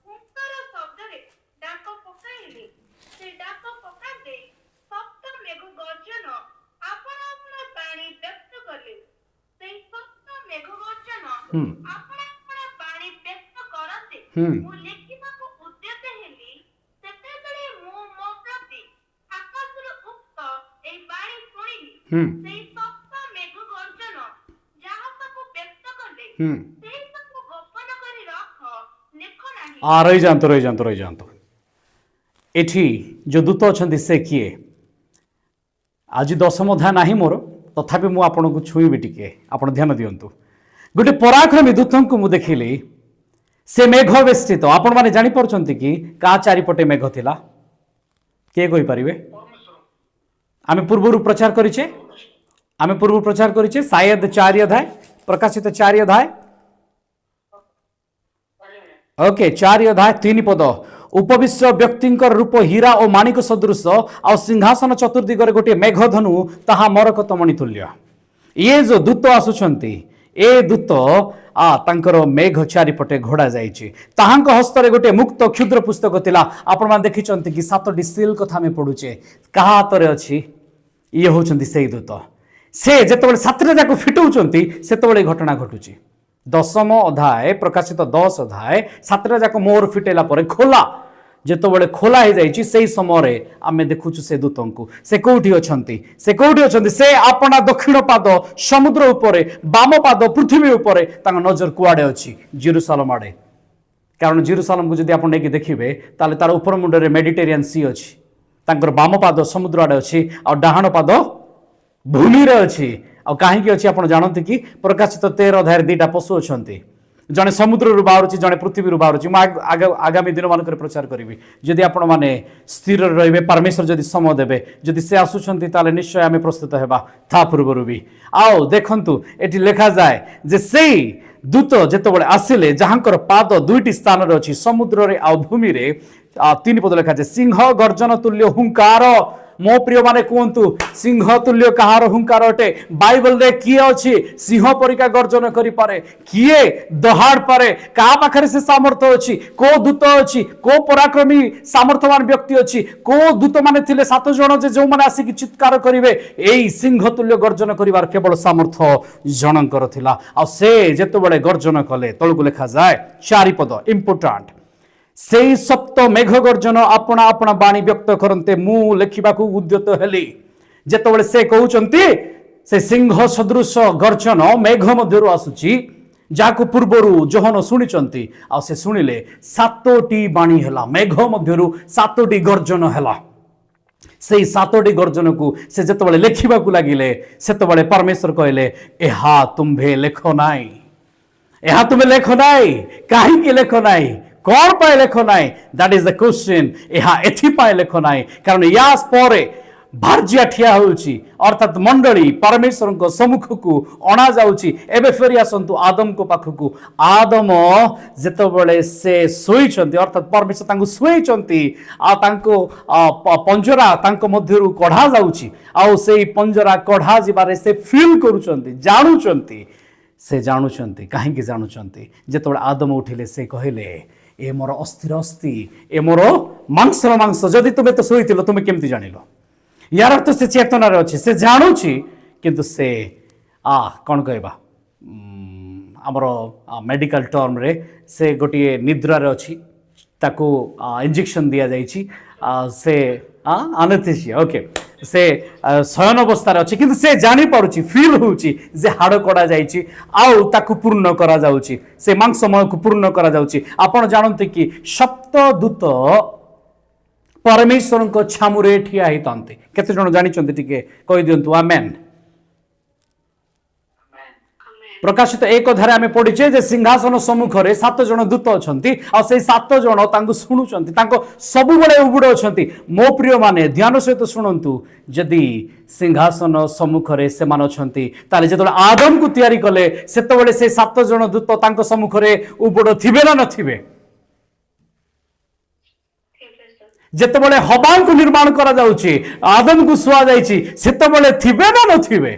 ହୁଙ୍କାର ଶବ୍ଦରେ ଡାକ ପକାଇଲେ। ସେ ଡାକ ପକାନ୍ତେ ସପ୍ତ ମେଘ ଗର୍ଜନ ଆପଣ ଆପଣ ବାଣୀ ବ୍ୟକ୍ତ କଲେ। ସେଇ ସପ୍ତ ମେଘ ଗର୍ଜନ ଆପଣ ଆପଣ ବାଣୀ ବ୍ୟକ୍ତ କରନ୍ତେ ମୁଁ ଲେଖିବାକୁ ଉଦ୍ୟତ ହେଲି। ସେତେବେଳେ ମୁଁ ମୋ ପ୍ରତି ଆକାଶରୁ ଉକ୍ତ ଏଇ ବାଣୀ ଶୁଣିଲି। ସେଇ ସପ୍ତ ମେଘ ଗର୍ଜନ ଯାହା ସବୁ ବ୍ୟକ୍ତ କଲେ ସେଇ ସବୁ ଗୋପନ କରି ରଖ, ଲେଖ ନାହିଁ। रही जातु एठी जो दूत अच्छा से किए आज 10 अध्याय ना मोर तथापि मु आपन को छुईबी टिके आपण ध्यान दियंतु गोटे पराक्रमी दूत को मु देखिली से मेघ वेष्टित आपण माने जानि परछंती कि का चारिपटे मेघ थिला के कहि परिबे आमे पूर्वरु प्रचार करिचे शायद 4 अध्याय प्रकाशित 4 अध्याय ओके 4 अध्याय 3 पद उपविश्व व्यक्तिंकर रूप हीरा और माणिक सदृश आ सिंहासन चतुर्दिगरे गोटे मेघधनु ताहा मरकतमणि तुल्य। ये जो दूत आसुछंती ए दूत तांकर मेघ चारिपटे घोड़ा जाइछि ताहांक हस्तरे गोटे मुक्त क्षुद्र पुस्तक थिला। आपण मान देखिचंती कि 7टी सील कथा में पढुचे काहा हातरे अछि ये होचंती सेई दूत से जेतबेले 7टा जाको फिटौचंती सेतबेले घटना घटुची 10म अध्याय प्रकाशित 10 अध्याय 7टा जाको मोर फिटेला परे खोला जेतबेले खोला हो जाइछि सेई समय आमे देखुछु से दूतंकु से कोठी अछंती से आपना दक्षिण पाद समुद्र उपरे बाम पाद पृथ्वी उपरे तांग नजर कुआडे अछि जेरूसालेम आडे कारण जेरूसालेम को जदि आपण नेकी देखिबे ताले तार ऊपर मुंडरे मेडिटेरियन सी अछि तांकर बाम पाद समुद्र आडे अछि आ डाहाण पाद भूमि रे अछि आ काहेकि अछि आपण जानନ୍ତି कि प्रकाशित 13 अध्याय 2टा पशु अछंती जने समुद्र रु बाहरुची जने पृथ्वी रु बाहरुची आगामी दिन मान प्रचार करी जदि आपण माने स्थिर रहिबे परमेश्वर जदि समय देबे जदि से आसुछंती ताले निश्चय आमे प्रस्तुत हेबा था पूर्वरु भी आओ देखंतु एटी लेखा जाए जे सेई दूत जेतबेले आसिले जहांकर पाद 2टी स्थान रे अछि समुद्र रे आ भूमि रे 3 पद लेखा जे सिंह गर्जन तुल्य हुंकार मो प्रिय माने कहतु सिंह तुल्य कहार हुंकार अटे बाइबल रे किए अछि सिंह परिका गर्जन करि पारे किए दहाड़ पारे का पाखरे से सामर्थ्य अछि को दूत अछि को पराक्रमी सामर्थ्यवान व्यक्ति अछि को दूत माने थिले 7 जण जे जो माने आसी कि चित्कार करिवे एई सिंह तुल्य गर्जन करिवार केवल सामर्थ्य जनकर थिला आ से जेतबेले गर्जन कले तळकु लेखा जाय 4 पद इंपोर्टेंट से सप्त मेघ गर्जन अपना अपना बाणी व्यक्त करते मु लेखिबाकू उद्यत हेली जेतबेले से कहउचंती से सिंह सदृश गर्जन मेघ मध्यरु आसुची ଯାହାକୁ ପୂର୍ବରୁ ଯୋହନ ଶୁଣିଛନ୍ତି ଆଉ ସେ ଶୁଣିଲେ 7ଟି ବାଣୀ ହେଲା, ମେଘ ମଧ୍ୟରୁ 7ଟି ଗର୍ଜନ ହେଲା। ସେଇ 7ଟି ଗର୍ଜନକୁ ସେ ଯେତେବେଳେ ଲେଖିବାକୁ ଲାଗିଲେ ସେତେବେଳେ ପରମେଶ୍ୱର କହିଲେ ଏହା ତୁମ୍ଭେ ଲେଖ ନାହିଁ, ଏହା ତୁମେ ଲେଖ ନାହିଁ। କାହିଁକି ଲେଖ ନାହିଁ? କଣ ପାଇଁ ଲେଖ ନାହିଁ? That is the question. ଏହା ଏଥିପାଇଁ ଲେଖ ନାହିଁ କାରଣ ୟା ପରେ ଭାର୍ଯ୍ୟା ଠିଆ ହେଉଛି, ଅର୍ଥାତ୍ ମଣ୍ଡଳୀ ପରମେଶ୍ୱରଙ୍କ ସମ୍ମୁଖକୁ ଅଣାଯାଉଛି। ଏବେ ଫେରି ଆସନ୍ତୁ ଆଦମଙ୍କ ପାଖକୁ। ଆଦମ ଯେତେବେଳେ ସେ ଶୋଇଛନ୍ତି, ଅର୍ଥାତ୍ ପରମେଶ୍ୱର ତାଙ୍କୁ ଶୋଇଛନ୍ତି ଆଉ ତାଙ୍କୁ ପଞ୍ଜରା ତାଙ୍କ ମଧ୍ୟରୁ କଢ଼ା ଯାଉଛି, ଆଉ ସେଇ ପଞ୍ଜରା କଢ଼ା ଯିବାରେ ସେ ଫିଲ୍ କରୁଛନ୍ତି, ଜାଣୁଛନ୍ତି। ସେ ଜାଣୁଛନ୍ତି, କାହିଁକି ଜାଣୁଛନ୍ତି? ଯେତେବେଳେ ଆଦମ ଉଠିଲେ ସେ କହିଲେ ଏ ମୋର ଅସ୍ଥିର ଅସ୍ଥି, ଏ ମୋର ମାଂସର ମାଂସ। ଯଦି ତୁମେ ତ ଶୋଇଥିଲ ତୁମେ କେମିତି ଜାଣିଲ? ୟାର ଅର୍ଥ ସେ ଚେତନାରେ ଅଛି, ସେ ଜାଣୁଛି, କିନ୍ତୁ ସେ କ'ଣ କହିବା, ଆମର ମେଡିକାଲ ଟର୍ମରେ ସେ ଗୋଟିଏ ନିଦ୍ରାରେ ଅଛି, ତାକୁ ଇଞ୍ଜେକ୍ସନ୍ ଦିଆଯାଇଛି, ସେ ଆନେସ୍ଥେସିଆ, ଓକେ, ସେ ଶୟନ ଅବସ୍ଥାରେ ଅଛି, କିନ୍ତୁ ସେ ଜାଣିପାରୁଛି, ଫିଲ୍ ହେଉଛି ଯେ ହାଡ଼ କଡ଼ା ଯାଇଛି ଆଉ ତାକୁ ପୂର୍ଣ୍ଣ କରାଯାଉଛି, ସେ ମାଂସମୟକୁ ପୂର୍ଣ୍ଣ କରାଯାଉଛି। ଆପଣ ଜାଣନ୍ତି କି ସପ୍ତଦୂତ ପରମେଶ୍ୱରଙ୍କ ଛାମୁରେ ଠିଆ ହେଇଥାନ୍ତି? କେତେ ଜଣ ଜାଣିଛନ୍ତି ଟିକେ କହିଦିଅନ୍ତୁ ଆମେନ୍। ପ୍ରକାଶିତ 1:ରେ ଆମେ ପଢିଛେ ଯେ ସିଂହାସନ ସମ୍ମୁଖରେ 7 ଜଣ ଦୂତ ଅଛନ୍ତି ଆଉ ସେଇ 7 ଜଣ ତାଙ୍କୁ ଶୁଣୁଛନ୍ତି, ତାଙ୍କ ସବୁବେଳେ ଉବୁଡ଼ ଅଛନ୍ତି। ମୋ ପ୍ରିୟମାନେ ଧ୍ୟାନ ସହିତ ଶୁଣନ୍ତୁ, ଯଦି ସିଂହାସନ ସମ୍ମୁଖରେ ସେମାନେ ଅଛନ୍ତି ତାହେଲେ ଯେତେବେଳେ ଆଦମକୁ ତିଆରି କଲେ ସେତେବେଳେ ସେ 7 ଜଣ ଦୂତ ତାଙ୍କ ସମ୍ମୁଖରେ ଉବୁଡ଼ ଥିବେ ନା ନଥିବେ? ଯେତେବେଳେ ହବାଙ୍କୁ ନିର୍ମାଣ କରାଯାଉଛି, ଆଦମକୁ ଶୁଆଯାଇଛି, ସେତେବେଳେ ଥିବେ ନା ନଥିବେ?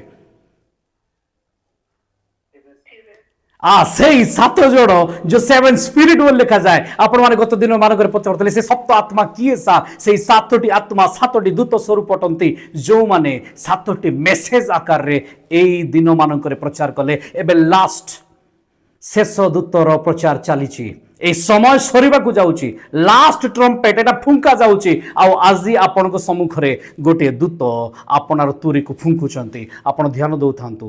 ସେଇ 7 ଜଣ ଯୋଉ 7 ସ୍ପିରିଟ ବୋଲି ଲେଖାଯାଏ। ଆପଣମାନେ ଗତ ଦିନ ମାନଙ୍କରେ ପଚାରୁଥିଲେ ସେ ସପ୍ତ ଆତ୍ମା କିଏ? ସେଇ 7ଟି ଆତ୍ମା 7ଟି ଦୂତ ସ୍ୱରୂପ ଅଟନ୍ତି, ଯୋଉମାନେ 7ଟି ମେସେଜ ଆକାରରେ ଏଇ ଦିନ ମାନଙ୍କରେ ପ୍ରଚାର କଲେ। ଏବେ ଲାଷ୍ଟ ଶେଷ ଦୂତର ପ୍ରଚାର ଚାଲିଛି, এই সময় সরিବାକୁ যাଉଛି, লাস্ট ট্রম্পেট এটা ফুঙ্কা যাଉଛି। ଆଉ ଆଜି ଆପଣଙ୍କ ସମ୍ମୁଖରେ ଗୋଟିଏ ଦୂତ ଆପଣର ତୁରୀକୁ ଫୁଙ୍କୁଛନ୍ତି। ଆପଣ ଧ୍ୟାନ ଦେଉଥାନ୍ତୁ,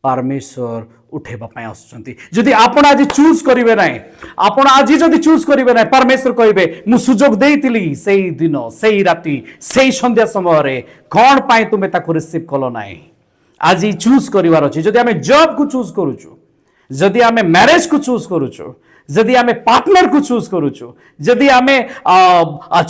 ପରମେଶ୍ୱର ଉଠେଇବା ପାଇଁ ଆସୁଛନ୍ତି। ଯଦି ଆପଣ ଆଜି ଚୁଜ୍ କରିବେ ନାହିଁ, ଆପଣ ଆଜି ଯଦି ଚୁଜ୍ କରିବେ ନାହିଁ, ପରମେଶ୍ୱର କହିବେ ମୁଁ ସୁଯୋଗ ଦେଇଥିଲି ସେଇ ଦିନ, ସେଇ ରାତି, ସେଇ ସନ୍ଧ୍ୟା ସମୟରେ, କ'ଣ ପାଇଁ ତୁମେ ତାକୁ ରିସିଭ୍ କଲ ନାହିଁ? ଆଜି ଚୁଜ୍ କରିବାର ଅଛି। ଯଦି ଆମେ ଜବ୍କୁ ଚୁଜ୍ କରୁଛୁ, ଯଦି ଆମେ ମ୍ୟାରେଜକୁ ଚୁଜ୍ କରୁଛୁ, ଯଦି ଆମେ ପାର୍ଟନରକୁ ଚୁଜ୍ କରୁଛୁ, ଯଦି ଆମେ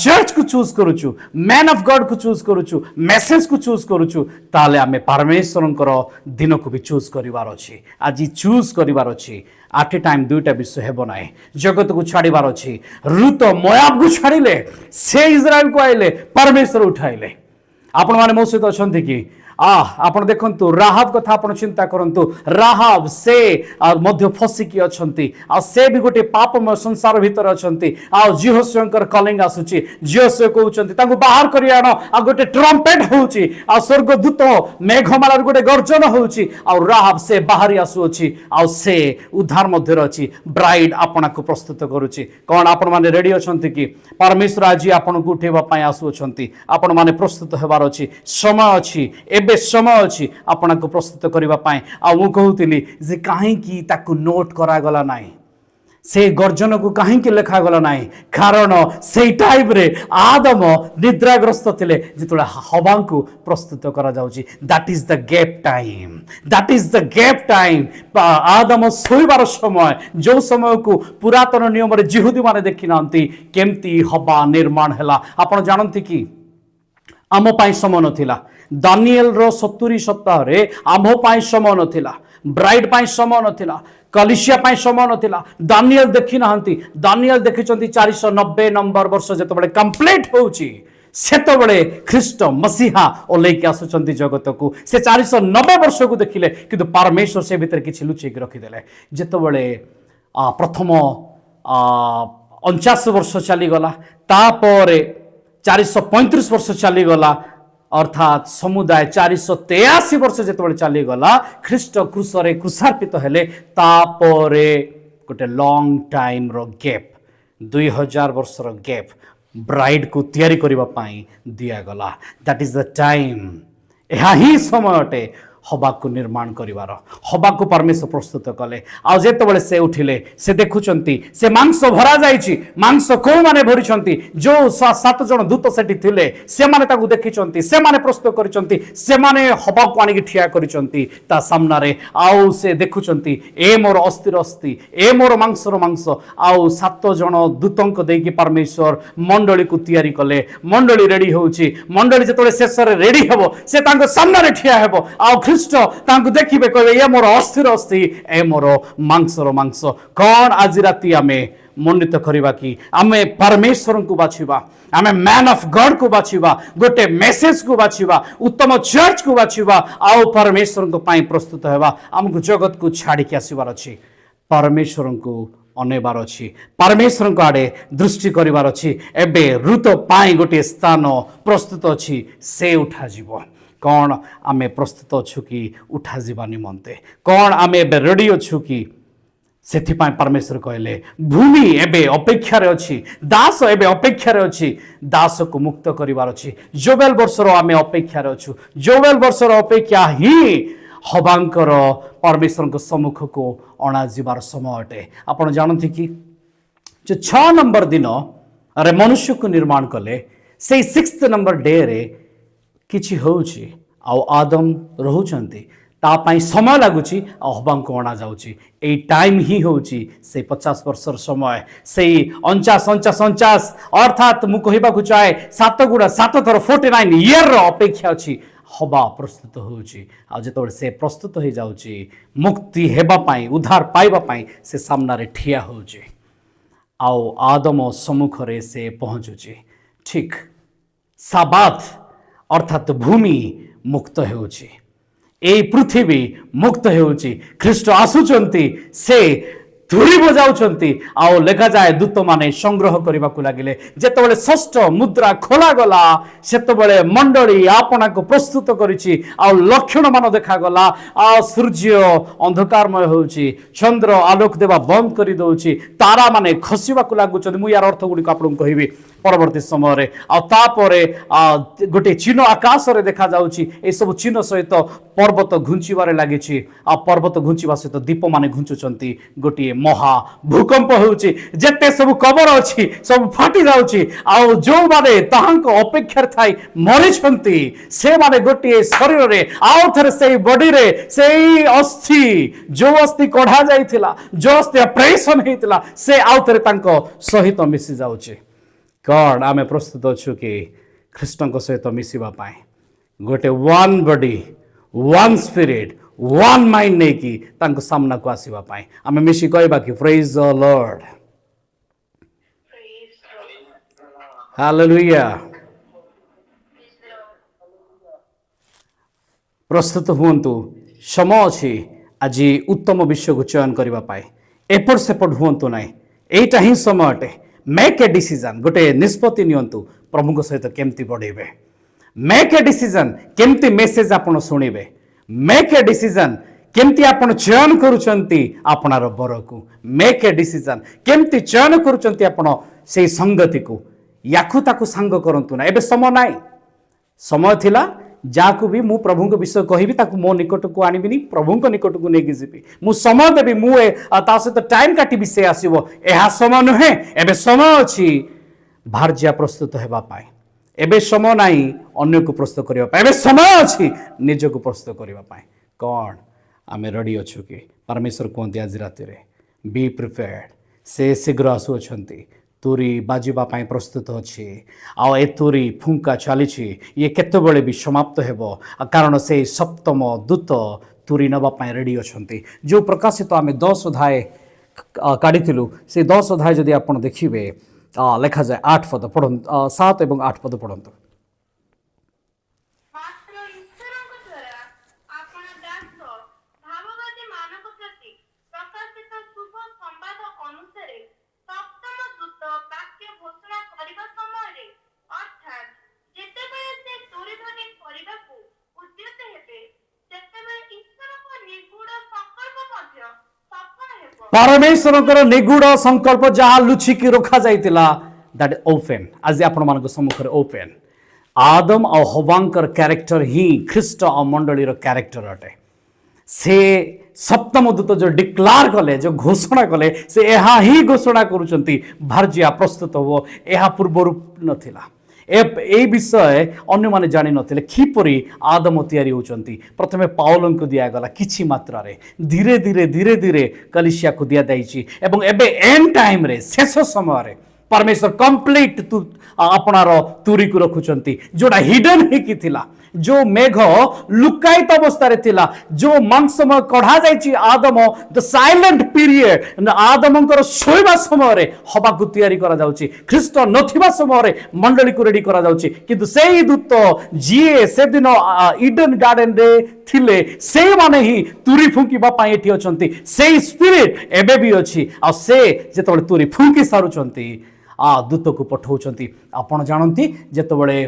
ଚର୍ଚ୍ଚକୁ ଚୁଜ୍ କରୁଛୁ, ମ୍ୟାନ୍ ଅଫ୍ ଗଡ୍କୁ ଚୁଜ୍ କରୁଛୁ, ମେସେଜକୁ ଚୁଜ୍ କରୁଛୁ, ତାହେଲେ ଆମେ ପରମେଶ୍ୱରଙ୍କର ଦିନକୁ ବି ଚୁଜ୍ କରିବାର ଅଛି। ଆଜି ଚୁଜ୍ କରିବାର ଅଛି। ଆଟ୍ ଏ ଟାଇମ୍ 2ଟା ବିଷୟ ହେବ ନାହିଁ। ଜଗତକୁ ଛାଡ଼ିବାର ଅଛି। ରୁତ ମୋଆବକୁ ଛାଡ଼ିଲେ, ସେ ଇସ୍ରାଏଲକୁ ଆଇଲେ, ପରମେଶ୍ୱର ଉଠାଇଲେ। ଆପଣମାନେ ମୋ ସହିତ ଅଛନ୍ତି କି? ଆପଣ ଦେଖନ୍ତୁ ରାହାବ କଥା ଆପଣ ଚିନ୍ତା କରନ୍ତୁ। ରାହାବ ସେ ମଧ୍ୟ ଫସିକି ଅଛନ୍ତି, ଆଉ ସେ ବି ଗୋଟେ ପାପମୟ ସଂସାର ଭିତରେ ଅଛନ୍ତି। ଆଉ ଜିହୋଶୁଆଙ୍କର କଲିଂ ଆସୁଛି, ଜିହୋଶୁଆ କହୁଛନ୍ତି ତାଙ୍କୁ ବାହାର କରି ଆଣ, ଆଉ ଗୋଟେ ଟ୍ରମ୍ପେଟ ହଉଛି, ଆଉ ସ୍ୱର୍ଗଦୂତ ମେଘମାଳାର ଗୋଟେ ଗର୍ଜନ ହଉଛି, ଆଉ ରାହାବ ସେ ବାହାରି ଆସୁଅଛି, ଆଉ ସେ ଉଦ୍ଧାର ମଧ୍ୟରେ ଅଛି। ବ୍ରାଇଡ୍ ଆପଣଙ୍କୁ ପ୍ରସ୍ତୁତ କରୁଛି। କ'ଣ ଆପଣମାନେ ରେଡି ଅଛନ୍ତି କି? ପରମେଶ୍ୱର ଆଜି ଆପଣଙ୍କୁ ଉଠେଇବା ପାଇଁ ଆସୁଅଛନ୍ତି। ଆପଣମାନେ ପ୍ରସ୍ତୁତ ହେବାର ଅଛି। ସମୟ ଅଛି, ଏବେ ସମୟ ଅଛି ଆପଣଙ୍କୁ ପ୍ରସ୍ତୁତ କରିବା ପାଇଁ। ଆଉ ମୁଁ କହୁଥିଲି ଯେ କାହିଁକି ତାକୁ ନୋଟ୍ କରାଗଲା ନାହିଁ, ସେ ଗର୍ଜନକୁ କାହିଁକି ଲେଖାଗଲା ନାହିଁ? କାରଣ ସେଇ ଟାଇମ୍ରେ ଆଦମ ନିଦ୍ରାଗ୍ରସ୍ତ ଥିଲେ, ଯେତେବେଳେ ହବାଙ୍କୁ ପ୍ରସ୍ତୁତ କରାଯାଉଛି। That is the gap time, that is the gap time. Adam ଶୋଇବାର ସମୟ, ଯେଉଁ ସମୟକୁ ପୁରାତନ ନିୟମରେ ଜିହୁଦୀମାନେ ଦେଖିନାହାନ୍ତି କେମିତି ହବା ନିର୍ମାଣ ହେଲା। ଆପଣ ଜାଣନ୍ତି କି ଆମ ପାଇଁ ସମୟ ନଥିଲା। ଦାନିଏଲର 70 ସପ୍ତାହରେ ଆମ ପାଇଁ ସମୟ ନଥିଲା, ବ୍ରାଇଡ୍ ପାଇଁ ସମୟ ନଥିଲା, କଲିସିଆ ପାଇଁ ସମୟ ନଥିଲା। ଦାନିଏଲ ଦେଖି ନାହାନ୍ତି, ଦାନିଏଲ ଦେଖିଛନ୍ତି 490 ନମ୍ବର ବର୍ଷ ଯେତେବେଳେ କମ୍ପ୍ଲିଟ୍ ହେଉଛି, ସେତେବେଳେ ଖ୍ରୀଷ୍ଟ ମସିହା ଓହ୍ଲେଇକି ଆସୁଛନ୍ତି ଜଗତକୁ। ସେ 490 ବର୍ଷକୁ ଦେଖିଲେ, କିନ୍ତୁ ପରମେଶ୍ୱର ସେ ଭିତରେ କିଛି ଲୁଚେଇକି ରଖିଦେଲେ। ଯେତେବେଳେ ପ୍ରଥମ 49 ବର୍ଷ ଚାଲିଗଲା, ତାପରେ 435 ବର୍ଷ ଚାଲିଗଲା, ଅର୍ଥାତ୍ ସମୁଦାୟ 483 ବର୍ଷ ଯେତେବେଳେ ଚାଲିଗଲା, ଖ୍ରୀଷ୍ଟ କ୍ରୁଶରେ କ୍ରୁଶାର୍ପିତ ହେଲେ, ତାପରେ ଗୋଟେ ଲଙ୍ଗ ଟାଇମ୍ର ଗ୍ୟାପ୍, 2000 ବର୍ଷର ଗ୍ୟାପ୍ ବ୍ରାଇଡ୍କୁ ତିଆରି କରିବା ପାଇଁ ଦିଆଗଲା। That is the time. ଏହା ହିଁ ସମୟ ଅଟେ हवाको निर्माण करिवार हवाको परमेश्वर प्रस्तुत कले आ जेतबेले से उठिले से देखुचंती से मांस भरा जाइछि मांस को माने भरिचंती जो 7 जन दूत सेठी थिले से माने ताकू देखिचंती से माने प्रस्तुत करिचंती से माने हवाको आनिक ठिया करिचंती ता सामना रे आउ से देखुचंती ए मोर अस्थिर अस्थि ए मोर मांसर मांस आउ 7 जन दूतंक देकी परमेश्वर मंडली को तैयारी कले मंडली रेडी होउछि मंडली जेतबेले शेष रे रेडी हेबो से तांको सामना रे ठिया हेबो आउ ख्रीष्ट तांको देखिबे कहबे ए मोर अस्थिर अस्थि ए मोर मांसर मांस कौन आज राति आमे मण्डित करवा कि आमे परमेश्वर को बाछिबा आमे मैन ऑफ गॉड को बाछिबा गोटे मेसेज को बाछिबा उत्तम चर्च को बाछिबा आउ परमेश्वर को पाई प्रस्तुत हेबा हमको जगत को छाड़ी के आसीबार अछि परमेश्वर को अनेबार अछि परमेश्वर को आड़े दृष्टि करिवार अछि एबे ऋतु पाई गोटे स्थान प्रस्तुत अछि से उठा जीव कौन आमे प्रस्तुत अछु कि उठा जीवा निमंते कौन आमे एबे रेडी अछु कि सेथिपाई परमेश्वर कहले भूमि एबे अपेक्षा रे अछि दास एबे अपेक्षा रे अछि दास को मुक्त करिवार अछि जोबेल वर्षर आमे अपेक्षा रे अछु जोबेल वर्षर अपेक्षा ही हबांकर परमेश्वर को सम्मुख को अणा जीवार समय अटे आपण जानथि कि जो 6 नंबर दिन अरे मनुष्य को निर्माण कले से 6th नंबर डे रे किछि होउछि आ आदम रहुचंती तापाई समय लगुची आ हबांको अणा जाउची ए टाइम ही होउची से 50 वर्षर समय से 49 अर्थात मु कहिबा को चाहे 7 गुणा 7 थर 49 ईयर अपेक्षा अछि हवा प्रस्तुत होउची आ जेतबे से प्रस्तुत हो जाउची मुक्ति हेबा पाई उद्धार पाइबा पाई से सामना रे ठिया होउची आओ आदम सम्मुख रे से पहुंचुची ठीक साबात अर्थात भूमि मुक्त होउची ए पृथ्वी मुक्त होउची ख्रीष्ट आसुचंती से धूरी बजाउचंती आओ लेखा जाए दूत माने संग्रह करने को लगिले जेतबेले षष्ठ मुद्रा खोला गला सेतबेले मंडली आपना को प्रस्तुत करिछि आ लक्षण मान देखा गला आ सूर्य अंधकारमय होउछि चंद्र आलोक देवा बंद करि दउछि तारा माने खसिबा को लागुचंती मु यार अर्थ गुडी को आपन कहिबी परवर्ती समय रे आ तापरे गोटे चिन्ह आकाश रे देखा जाउछि ए सब चिन्ह सहित पर्वत घुंचिबारे लागिछि आ पर्वत घुंचिबा सहित दीप माने घुंचुचंती गोटे महा भूकंप होउछि जेते सब कबर अछि सब फाटी जाउछि आ जो माने ताहांको अपेक्षा थाई मरिछंती से माने गोटे शरीर रे आउ थरे से बॉडी रे सेई अस्थि जो अस्थि कढा जाइथिला जो अस्थि ऑपरेशन हेतिला से आउ थरे तांको सहित मिसि जाउछि कौन आमे प्रस्तुत अछु कि ख्रीष्टଙ୍କ सहित मिसिबा पाए गोटे one body one spirit one mind नहीं कि तांको सामना को आसीबा पाए आमे मिसी कहबा कि प्रेज द लॉर्ड हालेलुया प्रस्तुत हुंतु समय अछि आज उत्तम विषय को चयन करबा पाए एपट सेपट हुंतु नाही एटा ही समय अटे मेक ए डिसीजन गोटे निष्पत्ति नियंतु प्रभु सहित केमती बढ़ेबे मेक ए डिसीजन केमती मेसेज आपण सुनिबे मेक ए डिसीजन केमती आपण चयन करूचंती आपणार बर को मेक ए डिसीजन केमती चयन करूचंती आपण से संगति को याकु ताकू संग करंतु ना एबे समय नाही समय थिला जाकू भी मु प्रभु को विषय कहिबी ताकू मो निकट को आनिबिनी प्रभु को निकट को नेगी जिबी मु समय देबी मु ता सहित टाइम काटी विषय आसीबो एहा समय नहे एबे समय अछि भारजिया प्रस्तुत हेबा पाए एबे समय नाही अन्य को प्रस्तुत करबा पाए एबे समय अछि निज को प्रस्तुत करबा पाए कोन आमे रेडी अछु कि परमेश्वर कोंती आज राति रे बी प्रिपेयर्ड से शीघ्र आसु अछंती तुरी बाजिबा पाई प्रस्तुत अछि आ ए तुरी फुंका चलीछि ये केतेबेले भी समाप्त हेबो कारण से सप्तम दूत तुरी नबा पाई रेडी अछंती जो प्रकाशित आमे 10 अध्याय काढिथिलु से 10 अध्याय जदि आपण देखिबे लेखा जाए 8 पद पढन 7 एवं 8 पद पढंतु मात्र ईश्वरଙ୍କ ଦ୍ୱାରା ଆପଣ ଦାସ ଭାବବାଦୀ ମାନଙ୍କ ପ୍ରତି ପ୍ରକାଶିତ ଶୁଭ ସମ୍ବାଦ ଅନୁସାରେ ସପ୍ତମ ଦୂତ ବାକ୍ୟ ଘୋଷଣା କରିବା ସମୟରେ ଅର୍ଥାତ୍ ଯେତେବେଳେ ସେ ତୁରୀଧ୍ୱନି କରିବାକୁ ଉଦ୍ୟତ ହେବେ ସେତେବେଳେ ଈଶ୍ୱରଙ୍କ ନିଗୂଢ଼ ସଂକଳ୍ପ ମଧ୍ୟ ସଫଳ ହେବ परमेश्वर निगूढ़ संकल्प जहाँ लुचिकी रखा जाइतिला दैट ओपन आज आपण मानको सम्मुख रे ओपन आदम और हवांकर कैरेक्टर ही ख्रीष्ट और मंडलीर कैरेक्टर अटे से सप्तम दूत जो डिक्लार कले जो घोषणा कले से यह ही घोषणा करुचंती भार्जिया प्रस्तुत हो यह पूर्वर नथिला ए विषय अन्य माने जानि नथिले किपरि आदम तैयारी होचंती प्रथमे पाउलन को दिया गला किछि मात्रा रे धीरे धीरे धीरे धीरे कलिसिया को दिया दाइछि एवं एबे एंड टाइम रे शेष समय रे परमेश्वर कंप्लीट आपणार तुरी को रखुचंती जोड़ा हिडन ही थिला जो मेघ लुकायित अवस्था रे थिला जो मांसमय कढ़ा जाइछि आदम द साइलेंट पीरियड आदमंकर सोइबा समय रे हवा को तैयारी करा जाउछि ख्रीष्ट नथिबा समय रे मंडली को रेडी करा जाउछि किंतु सेही दूत जिए से दिन ईडन गार्डन रे थिले से माने ही तुरी फुंकीबा पाई एठी अछंती सेही स्पिरिट एबे भी अछि आ से जेतबे तुरी फुंकी सारुचंती दूत को पठाउचंती आपण जानंती जेतबे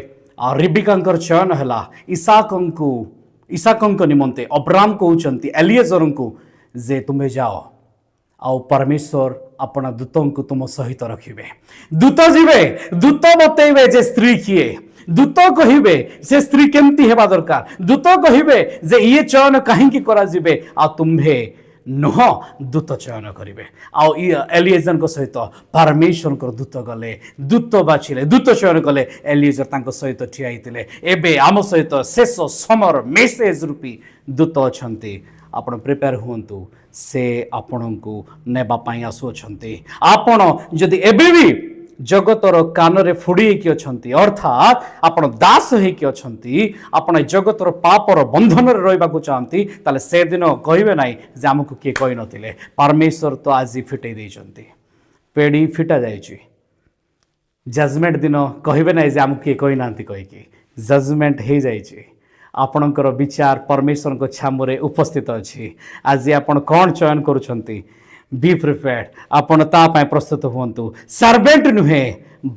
रिबिकांकर चयन है इसाक निमंते अब्राम कहते एलिएजर को जे तुम्हें जाओ आउ परमेश्वर अपना दूत को तुम सहित रखिबे दूत जीवे दूत बतेबे जे स्त्री किए दूत कहिबे से स्त्री केमती हेबा दरकार दूत कहिबे जे ये चयन काहेकि करा जिबे आ तुम्हे नुह दूत चयन करेंगे आउ एलिएजर को सहित परमेश्वर को दूत गले दूत बाछिले दूत चयन कले एलिएजर तांको सहित ठिया हितिले एबे आम सहित शेष समर मेसेज रूपी दूत अछंती आपण प्रिपेयर हुंतु से आपण को नेबा पाई आसुछंती आपण जदि एबे भी जगतर कानरे फुड़ी कि अछंती अर्थात आपण दास होइकि अछंती आपण जगतर पापर बंधन रे रहबा को चाहंती ताले से दिन कहिबे नाही जे हमकु के कहि नथिले परमेश्वर तो आज फिटै दैछंती पेड़ी फिटा जायछि जजमेंट दिन कहिबे नाही जे हमकु के कहि नांती कहिकि जजमेंट हे जायछि आपणकर विचार परमेश्वर को छामुरे उपस्थित अछि आज आपण कोन चयन करूछंती बी प्रिपेयर्ड आपण ता पाए प्रस्तुत हुंतु सर्वेंट नुहे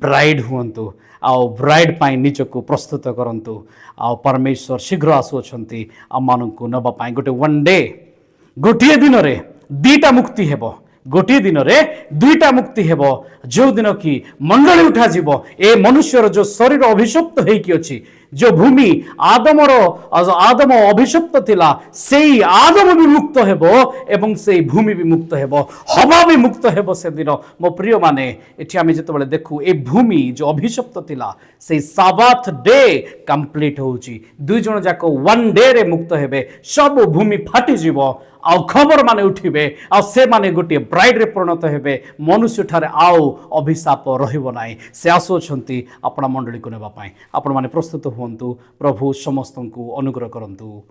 ब्राइड हुंतु आउ ब्राइड पाए निजको प्रस्तुत करंतु आउ परमेश्वर शीघ्र आसुछंती अमानकु नबा पाए गोटे वन डे गोटिए दिन रे दीटा मुक्ति हेबो गोटिए दिन रे दुईटा मुक्ति हेबो जो दिन की मंडली उठा जीवो ए मनुष्यर जो शरीर अभिशप्त हेकी अछि जो भूमि आदम अभिशप्त थिला सेई आदम भी मुक्त हेबो एवं सेई भूमि भी मुक्त हेबो हवा भी मुक्त हेबो से दिन मो प्रिय माने एठी आमे जतबेले देखु ए भूमि जो अभिशप्त थिला सेई साबाथ डे कंप्लीट होउची दुई जण जाको वन डे रे मुक्त हेबे सब भूमि फाटी जीवो आउ खबर माने उठिबे आ से माने गोटे ब्राइड रे परिणत हेबे मनुष्य ठारे आउ अभिशाप रहिबो नाही से आसुछंती अपना मंडली को नेबा पाई आपण माने प्रस्तुत हुंतु प्रभु समस्तंकु अनुग्रह करंतु।